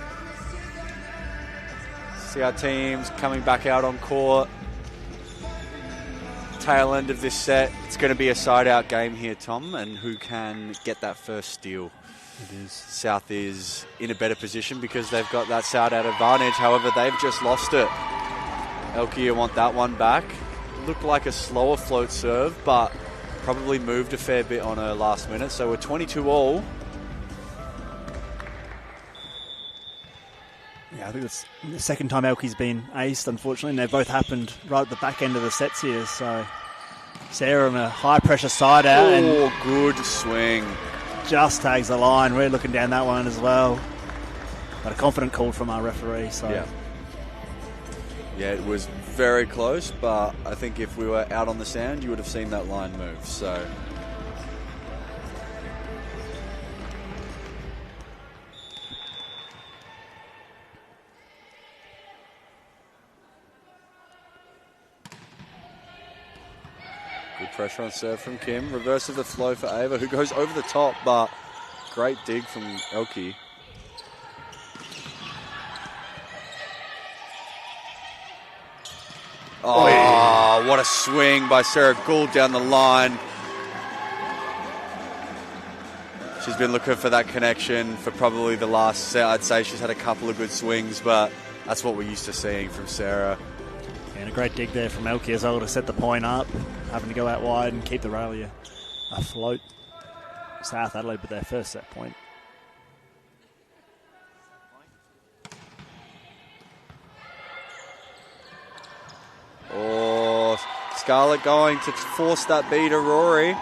[SPEAKER 1] See our teams coming back out on court. Tail end of this set, it's going to be a side-out game here, Tom, and who can get that first steal?
[SPEAKER 2] It is.
[SPEAKER 1] South is in a better position because they've got that side-out advantage. However, they've just lost it. Elkie want that one back. Looked like a slower float serve, but probably moved a fair bit on her last minute. So we're 22-all.
[SPEAKER 2] Yeah, I think it's the second time Elkie's been aced, unfortunately, and they've both happened right at the back end of the sets here. So Sarah on a high-pressure side-out.
[SPEAKER 1] Oh, good swing.
[SPEAKER 2] Just tags the line. We're looking down that one as well. But a confident call from our referee. So
[SPEAKER 1] yeah, it was very close, but I think if we were out on the sand, you would have seen that line move. So good pressure on serve from Kim. Reverse of the flow for Ava, who goes over the top, but great dig from Elkie. Oh, what a swing by Sarah Gould down the line. She's been looking for that connection for probably the last set. I'd say she's had a couple of good swings, but that's what we're used to seeing from Sarah.
[SPEAKER 2] And a great dig there from Elke as well to set the point up, having to go out wide and keep the rally afloat. South Adelaide with their first set point.
[SPEAKER 1] Oh, Scarlett going to force that beat to Rory,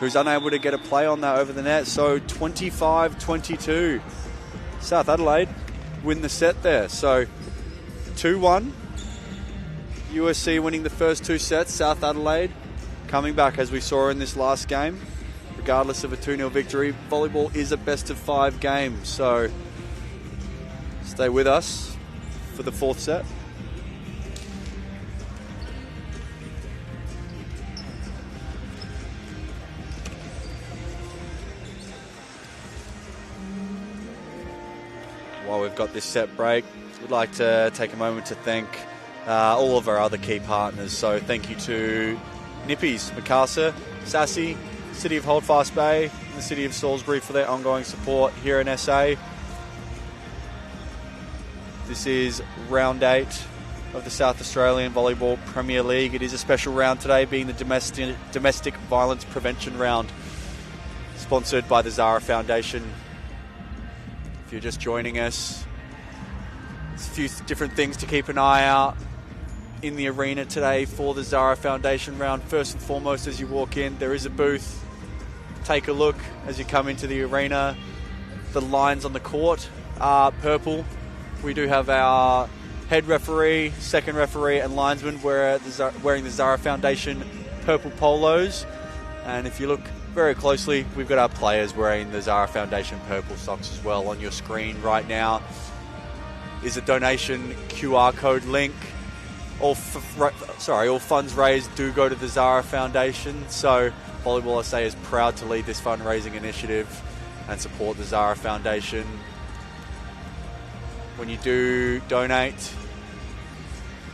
[SPEAKER 1] who's unable to get a play on that over the net. So 25-22. South Adelaide win the set there. So 2-1. USC winning the first 2 sets. South Adelaide coming back as we saw in this last game. Regardless of a 2-0 victory, volleyball is a best-of-5 game. So stay with us for the 4th set. While we've got this set break, we'd like to take a moment to thank all of our other key partners. So thank you to Nippies, Mikasa, Sassy, City of Holdfast Bay, and the City of Salisbury for their ongoing support here in SA. This is round 8 of the South Australian Volleyball Premier League. It is a special round today, being the domestic violence prevention round, sponsored by the Zara Foundation. If you're just joining us, there's a few different things to keep an eye out in the arena today for the Zara Foundation round. First and foremost, as you walk in, there is a booth. Take a look as you come into the arena. The lines on the court are purple. We do have our head referee, second referee, and linesman wearing the Zara Foundation purple polos. And if you look very closely, we've got our players wearing the Zara Foundation purple socks as well. On your screen right now is a donation QR code link. All funds raised do go to the Zara Foundation. So Volleyball SA is proud to lead this fundraising initiative and support the Zara Foundation. When you do donate,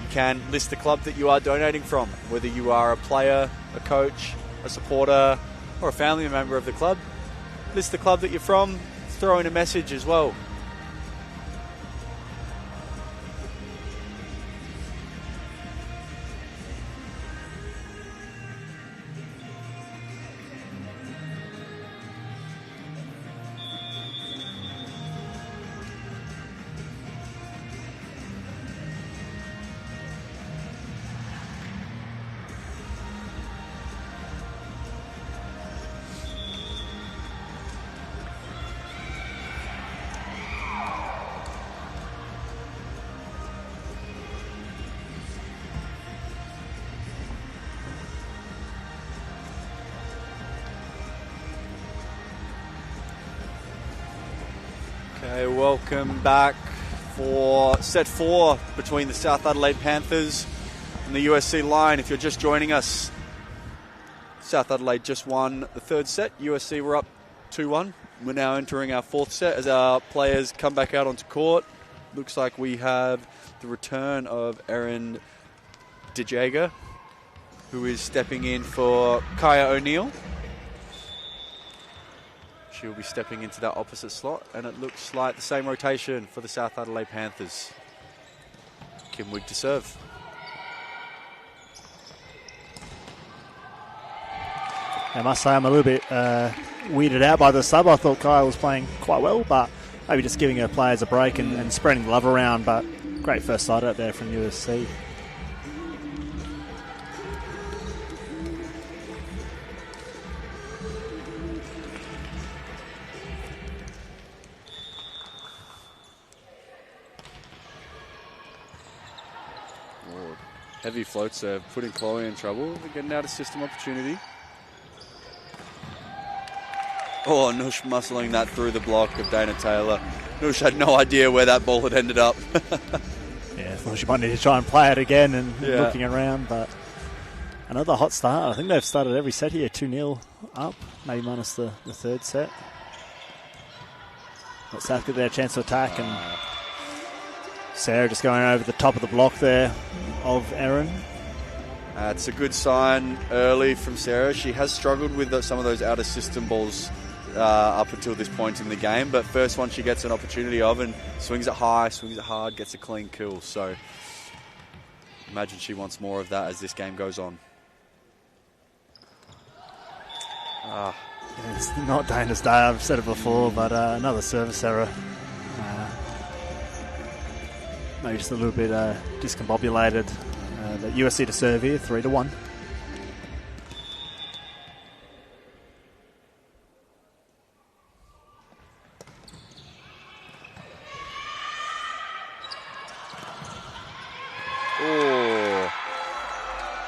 [SPEAKER 1] you can list the club that you are donating from, whether you are a player, a coach, a supporter, or a family member of the club. List the club that you're from, throw in a message as well. Okay, welcome back for set 4 between the South Adelaide Panthers and the USC Line. If you're just joining us, South Adelaide just won the 3rd set. USC were up 2-1. We're now entering our 4th set as our players come back out onto court. Looks like we have the return of Erin DeJager, who is stepping in for Kaya O'Neill. She'll be stepping into that opposite slot, and it looks like the same rotation for the South Adelaide Panthers. Kim Wigg to serve.
[SPEAKER 2] I must say I'm a little bit weirded out by the sub. I thought Kaya was playing quite well, but maybe just giving her players a break and spreading the love around. But great first sight out there from USC.
[SPEAKER 1] Heavy float serve, putting Chloe in trouble. They're getting out a system opportunity. Oh, Nush muscling that through the block of Dana Taylor. Nush had no idea where that ball had ended up.
[SPEAKER 2] Yeah, I thought she might need to try and play it again and looking around, but another hot start. I think they've started every set here 2-0 up, maybe minus the 3rd set. Let South get their chance to attack, and Sarah just going over the top of the block there of Erin.
[SPEAKER 1] It's a good sign early from Sarah. She has struggled with some of those out-of-system balls up until this point in the game, but first one she gets an opportunity of and swings it high, swings it hard, gets a clean kill. So imagine she wants more of that as this game goes on.
[SPEAKER 2] It's not Dana's day, I've said it before, but another service error. Maybe just a little bit discombobulated. The USC to serve here, 3-1.
[SPEAKER 1] Oh,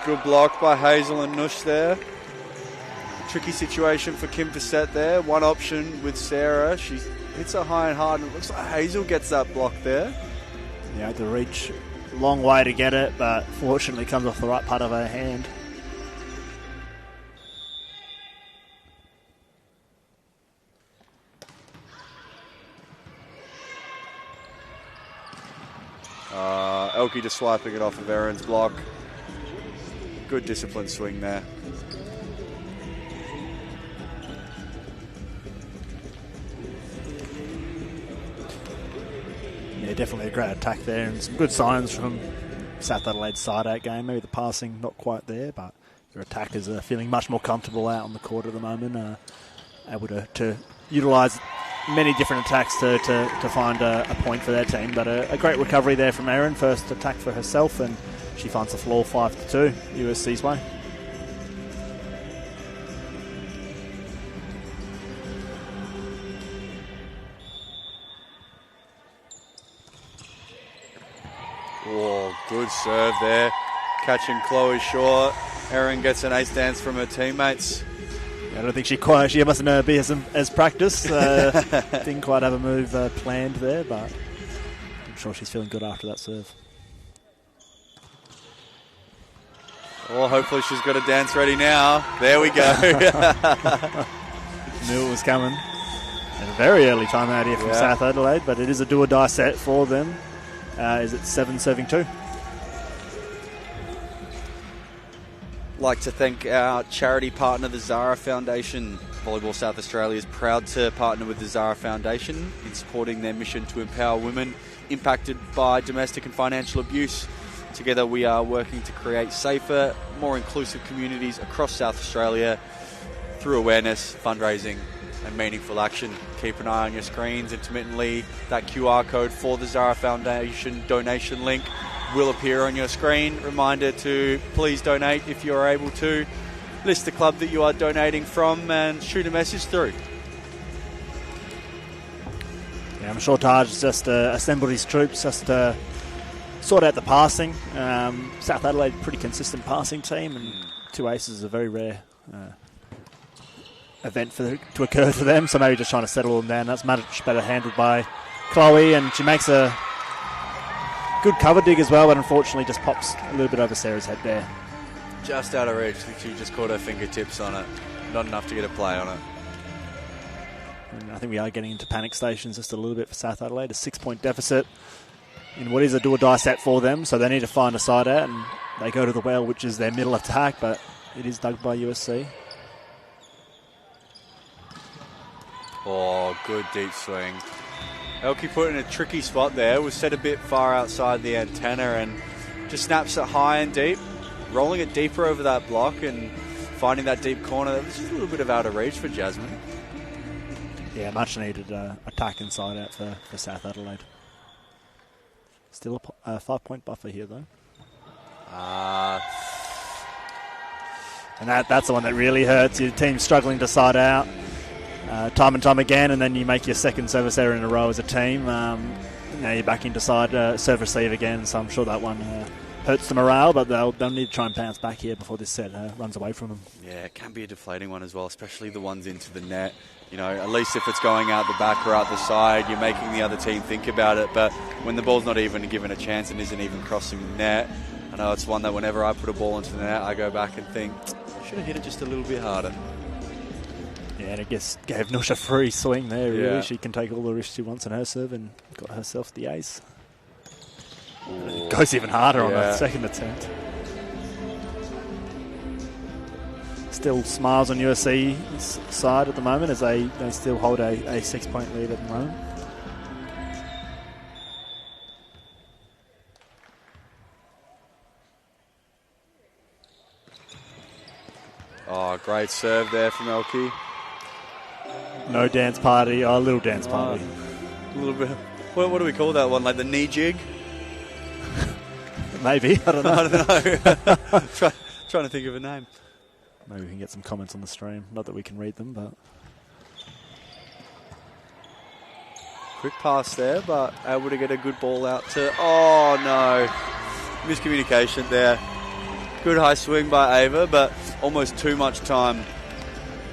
[SPEAKER 1] good block by Hazel and Nush there. Tricky situation for Kim to set there. One option with Sarah. She hits her high and hard, and it looks like Hazel gets that block there.
[SPEAKER 2] Yeah, had to reach a long way to get it, but fortunately comes off the right part of her hand.
[SPEAKER 1] Elke just swiping it off of Erin's block. Good disciplined swing there.
[SPEAKER 2] Yeah, definitely a great attack there, and some good signs from South Adelaide's side-out game. Maybe the passing not quite there, but their attackers are feeling much more comfortable out on the court at the moment, able to utilise many different attacks to find a point for their team. But a great recovery there from Erin. First attack for herself, and she finds the floor 5-2, USC's way.
[SPEAKER 1] Oh, good serve there. Catching Chloe short. Erin gets an ace dance from her teammates.
[SPEAKER 2] I don't think she mustn't be as practiced. Didn't quite have a move planned there, but I'm sure she's feeling good after that serve.
[SPEAKER 1] Oh, hopefully she's got a dance ready now. There we go.
[SPEAKER 2] Knew it was coming. And a very early time out here from South Adelaide, but it is a do-or-die set for them. Is it 7-2?
[SPEAKER 1] Like to thank our charity partner, the Zara Foundation. Volleyball South Australia is proud to partner with the Zara Foundation in supporting their mission to empower women impacted by domestic and financial abuse. Together we are working to create safer, more inclusive communities across South Australia through awareness, fundraising and meaningful action. Keep an eye on your screens. Intermittently, that QR code for the Zara Foundation donation link will appear on your screen. Reminder to please donate if you are able to. List the club that you are donating from and shoot a message through.
[SPEAKER 2] Yeah, I'm sure Taj has just assembled his troops just to sort out the passing. South Adelaide, pretty consistent passing team, and two aces is a very rare event to occur to them, so maybe just trying to settle them down. That's much better handled by Chloe, and she makes a good cover dig as well, but unfortunately just pops a little bit over Sarah's head there.
[SPEAKER 1] Just out of reach. She just caught her fingertips on it. Not enough to get a play on it.
[SPEAKER 2] And I think we are getting into panic stations just a little bit for South Adelaide. A 6-point deficit in what is a do-or-die set for them, so they need to find a side out, and they go to the well, which is their middle attack, but it is dug by USC.
[SPEAKER 1] Oh, good deep swing. Elke put in a tricky spot there, was set a bit far outside the antenna and just snaps it high and deep, rolling it deeper over that block and finding that deep corner. That was just a little bit of out of reach for Jasmine.
[SPEAKER 2] Yeah, much needed attack inside out for South Adelaide. Still a 5-point buffer here though. And that's the one that really hurts. Your team's struggling to side out time and time again, and then you make your second service error in a row as a team. Now you're back into side serve receive again, so I'm sure that one hurts the morale, but they'll need to try and bounce back here before this set runs away from them.
[SPEAKER 1] Yeah, it can be a deflating one as well, especially the ones into the net. You know, at least if it's going out the back or out the side, you're making the other team think about it, but when the ball's not even given a chance and isn't even crossing the net, I know it's one that whenever I put a ball into the net, I go back and think, I should have hit it just a little bit harder.
[SPEAKER 2] Yeah, and I guess gave Nush a free swing there, really.
[SPEAKER 1] Yeah.
[SPEAKER 2] She can take all the risks she wants on her serve and got herself the ace. It goes even harder on that second attempt. still smiles on USC's side at the moment as they still hold a 6-point lead at the moment.
[SPEAKER 1] Oh, great serve there from Elke.
[SPEAKER 2] No dance party, a little dance party.
[SPEAKER 1] A little bit. What do we call that one? Like the knee jig?
[SPEAKER 2] Maybe, I don't know.
[SPEAKER 1] I don't know. Trying to think of a name.
[SPEAKER 2] Maybe we can get some comments on the stream. Not that we can read them, but...
[SPEAKER 1] Quick pass there, but able to get a good ball out to... Oh, no. Miscommunication there. Good high swing by Ava, but almost too much time.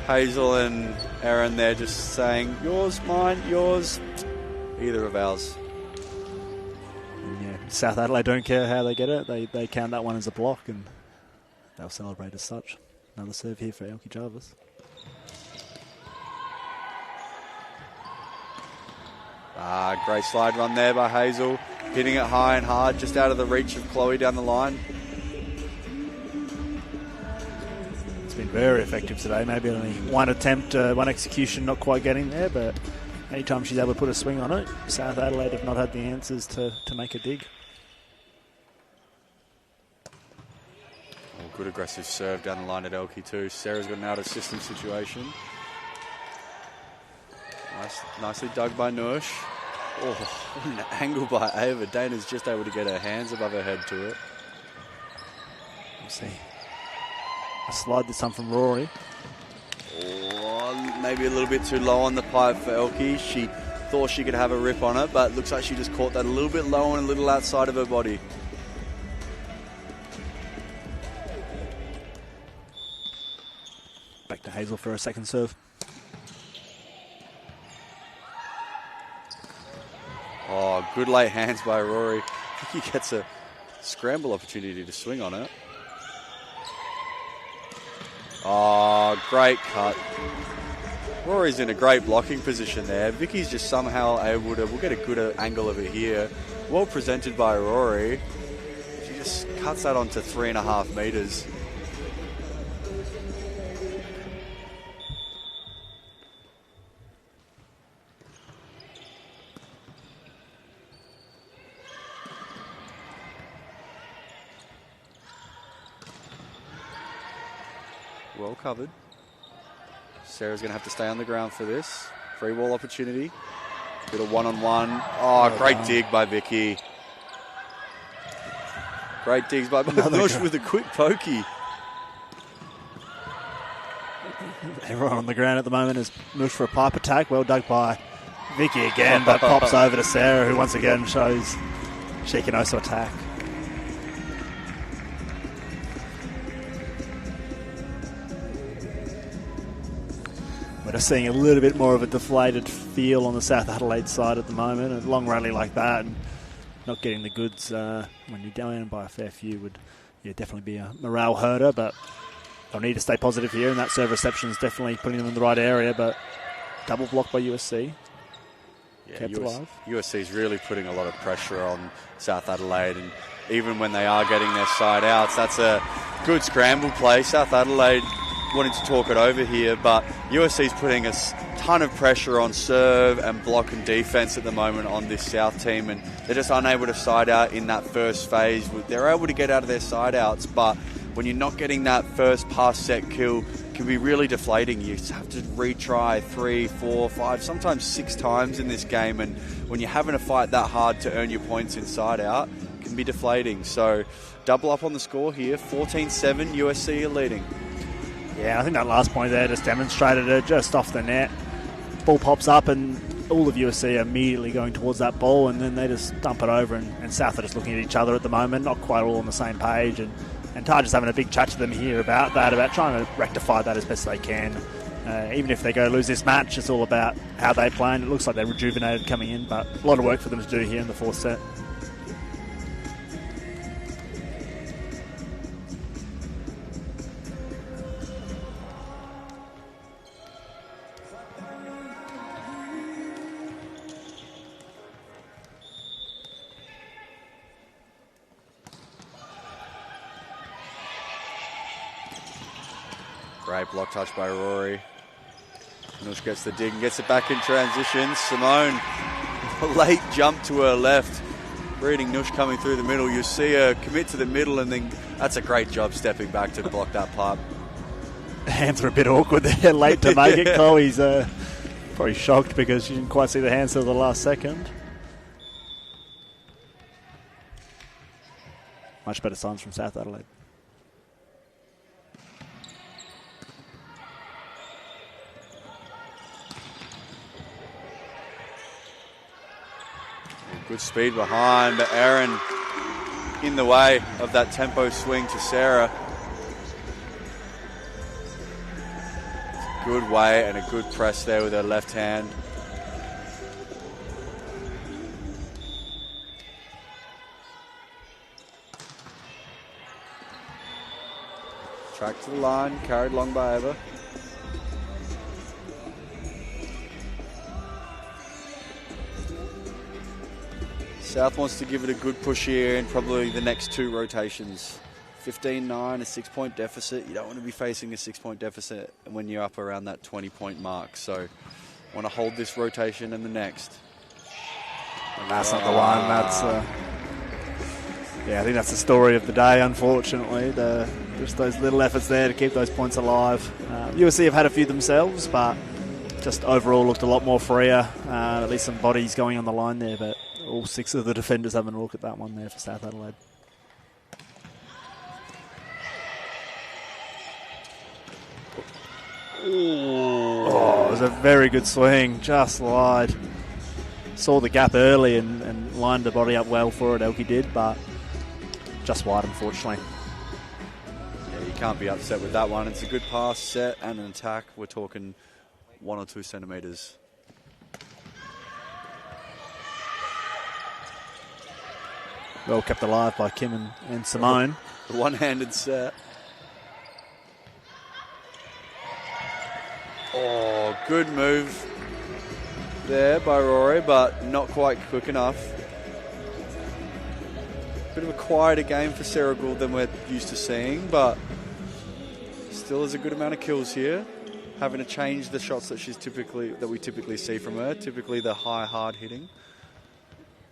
[SPEAKER 1] Hazel and Aaron there just saying, yours, mine, yours, either of ours.
[SPEAKER 2] Yeah, South Adelaide don't care how they get it. They count that one as a block and they'll celebrate as such. Another serve here for Elke Jarvis.
[SPEAKER 1] Great slide run there by Hazel. Hitting it high and hard, just out of the reach of Chloe down the line.
[SPEAKER 2] It's been very effective today. Maybe only one attempt, one execution not quite getting there, but anytime she's able to put a swing on it, South Adelaide have not had the answers to make a dig.
[SPEAKER 1] Good aggressive serve down the line at Elke too. Sarah's got an out of system situation. Nicely dug by Nush. Oh, what an angle by Ava. Dana's just able to get her hands above her head to it.
[SPEAKER 2] We'll see. A slide this time from Rory.
[SPEAKER 1] Oh, maybe a little bit too low on the pipe for Elke. She thought she could have a rip on it, but looks like she just caught that a little bit low and a little outside of her body.
[SPEAKER 2] Back to Hazel for a second serve.
[SPEAKER 1] Oh, good late hands by Rory. I think he gets a scramble opportunity to swing on it. Oh, great cut. Rory's in a great blocking position there. Vicky's just somehow able to... We'll get a good angle of it here. Well presented by Rory. She just cuts that onto 3.5 metres. Well covered. Sarah's going to have to stay on the ground for this. Free ball opportunity. Bit of one-on-one. Oh, great dig by Vicky. Great digs by Nush with a quick pokey.
[SPEAKER 2] Everyone on the ground at the moment is Nush for a pipe attack. Well dug by Vicky again, but pops over to Sarah, who once again shows she can also attack. We're just seeing a little bit more of a deflated feel on the South Adelaide side at the moment. A long rally like that and not getting the goods when you're down by a fair few would definitely be a morale herder, but they'll need to stay positive here, and that serve reception is definitely putting them in the right area, but double block by USC.
[SPEAKER 1] Yeah,
[SPEAKER 2] kept alive.
[SPEAKER 1] USC is really putting a lot of pressure on South Adelaide, and even when they are getting their side outs, that's a good scramble play. South Adelaide wanting to talk it over here, but USC's putting a ton of pressure on serve and block and defense at the moment on this South team, and they're just unable to side out in that first phase. They're able to get out of their side outs, but when you're not getting that first pass set kill, it can be really deflating. You have to retry 3, 4, 5, sometimes 6 times in this game, and when you're having to fight that hard to earn your points inside out, it can be deflating. So double up on the score here, 14-7, USC are leading.
[SPEAKER 2] Yeah, I think that last point there just demonstrated it, just off the net. Ball pops up and all of USC are immediately going towards that ball, and then they just dump it over, and South are just looking at each other at the moment, not quite all on the same page, and Taj is having a big chat to them here about that, about trying to rectify that as best they can. Even if they go lose this match, it's all about how they play, and it looks like they're rejuvenated coming in, but a lot of work for them to do here in the fourth set.
[SPEAKER 1] Great block touch by Rory. Nush gets the dig and gets it back in transition. Simone, a late jump to her left. Reading Nush coming through the middle. You see her commit to the middle, and then that's a great job stepping back to block that pipe.
[SPEAKER 2] Hands are a bit awkward there, late to make it. Chloe's probably shocked because she didn't quite see the hands till the last second. Much better signs from South Adelaide.
[SPEAKER 1] Good speed behind, but Erin in the way of that tempo swing to Sarah. Good way and a good press there with her left hand. Track to the line, carried long by Eva. South wants to give it a good push here in probably the next 2 rotations. 15-9, a 6-point deficit. You don't want to be facing a 6-point deficit when you're up around that 20-point mark. So want to hold this rotation and the next.
[SPEAKER 2] And that's not the one. That's I think that's the story of the day, unfortunately. Just those little efforts there to keep those points alive. USC have had a few themselves, but just overall looked a lot more freer. At least some bodies going on the line there, but all 6 of the defenders having a look at that one there for South Adelaide. Oh, it was a very good swing, just wide. Saw the gap early and lined the body up well for it, Elkie did, but just wide, unfortunately.
[SPEAKER 1] Yeah, you can't be upset with that one. It's a good pass, set, and an attack. We're talking 1 or 2 centimetres.
[SPEAKER 2] Well kept alive by Kim and Simone.
[SPEAKER 1] The one-handed set. Oh, good move there by Rory, but not quite quick enough. Bit of a quieter game for Sarah Gould than we're used to seeing, but still has a good amount of kills here. Having to change the shots that we typically see from her. Typically the high, hard hitting.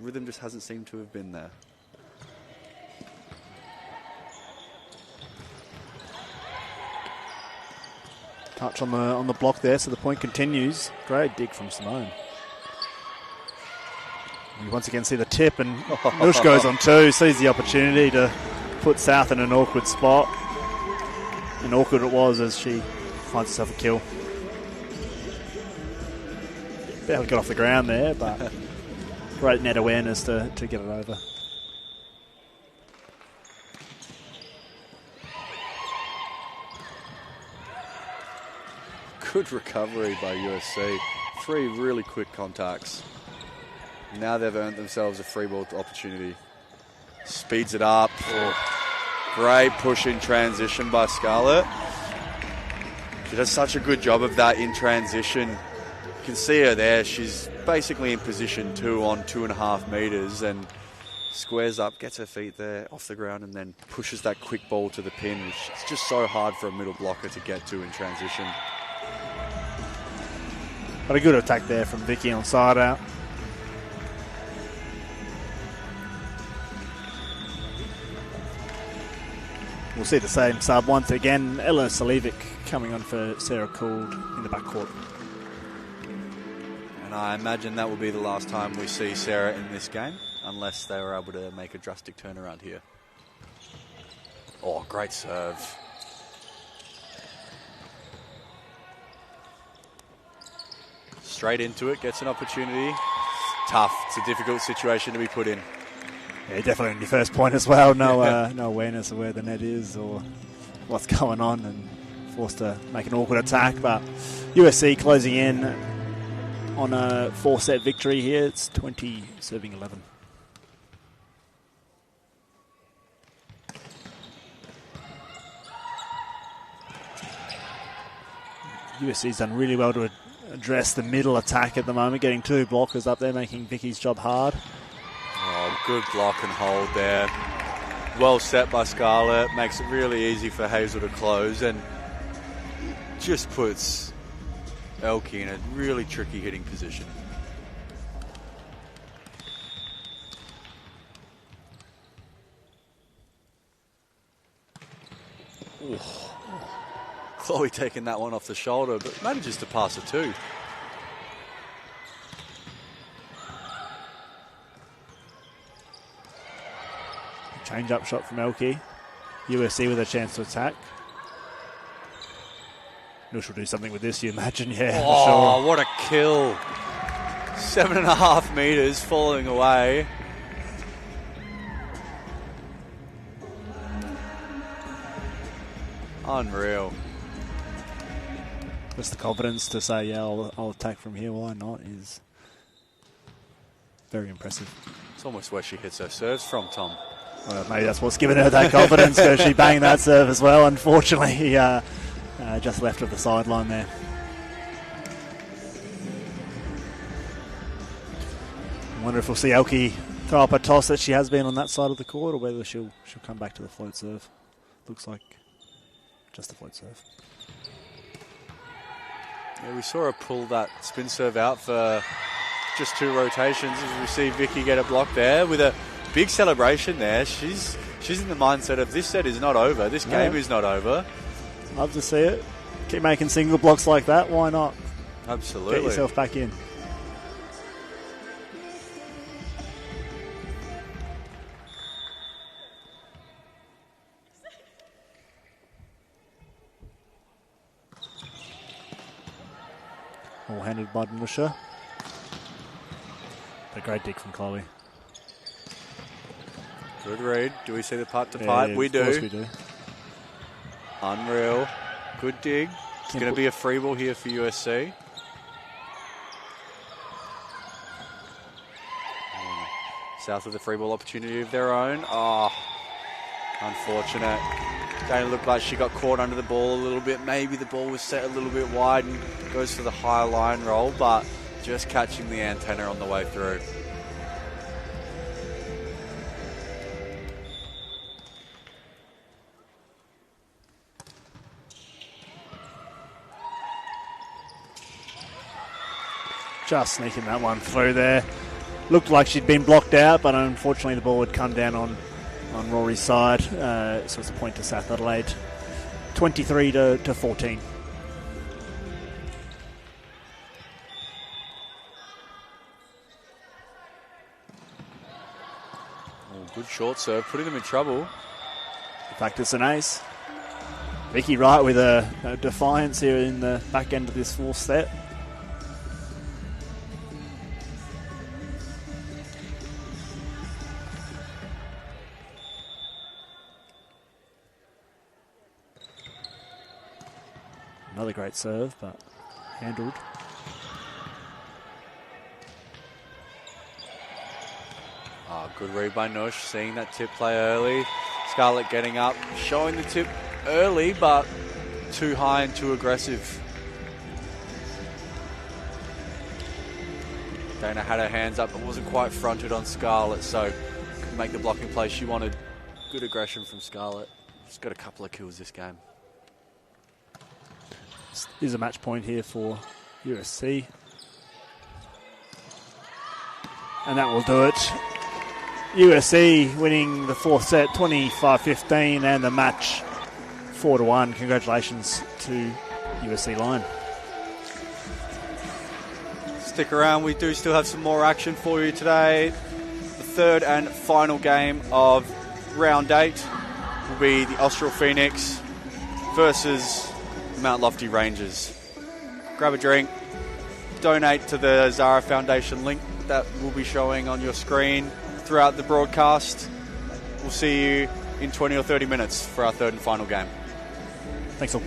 [SPEAKER 1] Rhythm just hasn't seemed to have been there.
[SPEAKER 2] Touch on the block there, so the point continues. Great dig from Simone. You once again see the tip, and Nush goes on 2, sees the opportunity to put South in an awkward spot. And awkward it was as she finds herself a kill. Barely got off the ground there, but great net awareness to get it over.
[SPEAKER 1] Good recovery by USC. 3 really quick contacts. Now they've earned themselves a free ball opportunity. Speeds it up. Oh, great push in transition by Scarlett. She does such a good job of that in transition. You can see her there. She's basically in position 2 on 2.5 metres and squares up, gets her feet there off the ground, and then pushes that quick ball to the pin, which is just so hard for a middle blocker to get to in transition.
[SPEAKER 2] But a good attack there from Vicky on side out. We'll see the same sub once again. Ella Salivic coming on for Sarah Gould in the backcourt.
[SPEAKER 1] And I imagine that will be the last time we see Sarah in this game, unless they were able to make a drastic turnaround here. Oh, great serve. Straight into it, gets an opportunity. Tough. It's a difficult situation to be put in.
[SPEAKER 2] Yeah, definitely on your first point as well. No awareness of where the net is or what's going on, and forced to make an awkward attack. But USC closing in on a 4-set victory here. It's 20-11. USC's done really well to address the middle attack at the moment, getting 2 blockers up there, making Vicky's job hard.
[SPEAKER 1] Oh, good block and hold there. Well set by Scarlett. Makes it really easy for Hazel to close. And just puts Elke in a really tricky hitting position. Ooh. Chloe taking that one off the shoulder, but manages to pass it too.
[SPEAKER 2] Change-up shot from Elke. USC with a chance to attack. Nush will do something with this, you imagine, yeah.
[SPEAKER 1] Oh, sure. What a kill. 7.5 metres falling away. Unreal.
[SPEAKER 2] Just the confidence to say, yeah, I'll attack from here, why not, is very impressive.
[SPEAKER 1] It's almost where she hits her serves from, Tom.
[SPEAKER 2] Well, maybe that's what's given her that confidence, because she banged that serve as well. Unfortunately, he just left of the sideline there. I wonder if we'll see Elke throw up a toss that she has been on that side of the court, or whether she'll come back to the float serve. Looks like just the float serve.
[SPEAKER 1] Yeah, we saw her pull that spin serve out for just 2 rotations as we see Vicky get a block there with a big celebration there. She's in the mindset of this set is not over. This game is not over.
[SPEAKER 2] Love to see it. Keep making single blocks like that. Why not?
[SPEAKER 1] Absolutely.
[SPEAKER 2] Get yourself back in. All-handed by Nusha. A great dig from Chloe.
[SPEAKER 1] Good read. Do we see the pipe to pipe?
[SPEAKER 2] Yeah,
[SPEAKER 1] we do.
[SPEAKER 2] Of course we do.
[SPEAKER 1] Unreal. Good dig. It's going to be a free ball here for USC. South with a free ball opportunity of their own. Oh, unfortunate. Dana looked like she got caught under the ball a little bit. Maybe the ball was set a little bit wide and goes for the high line roll, but just catching the antenna on the way through.
[SPEAKER 2] Just sneaking that one through there. Looked like she'd been blocked out, but unfortunately the ball would come down on Rory's side. So it's a point to South Adelaide. 23 to 14.
[SPEAKER 1] Oh, good short serve, putting them in trouble.
[SPEAKER 2] In fact, it's an ace. Vicky Wright with a defiance here in the back end of this 4th set. Another great serve, but handled.
[SPEAKER 1] Oh, good read by Nush, seeing that tip play early. Scarlett getting up, showing the tip early, but too high and too aggressive. Dana had her hands up, but wasn't quite fronted on Scarlett, so couldn't make the blocking play she wanted. Good aggression from Scarlett. She's got a couple of kills this game.
[SPEAKER 2] Is a match point here for USC. And that will do it. USC winning the 4th set 25-15 and the match 4-1. Congratulations to USC Line.
[SPEAKER 1] Stick around, we do still have some more action for you today. The 3rd and final game of round 8 will be the Austral Phoenix versus Mount Lofty Rangers. Grab a drink, donate to the Zara Foundation link that will be showing on your screen throughout the broadcast. We'll see you in 20 or 30 minutes for our 3rd and final game.
[SPEAKER 2] Thanks all.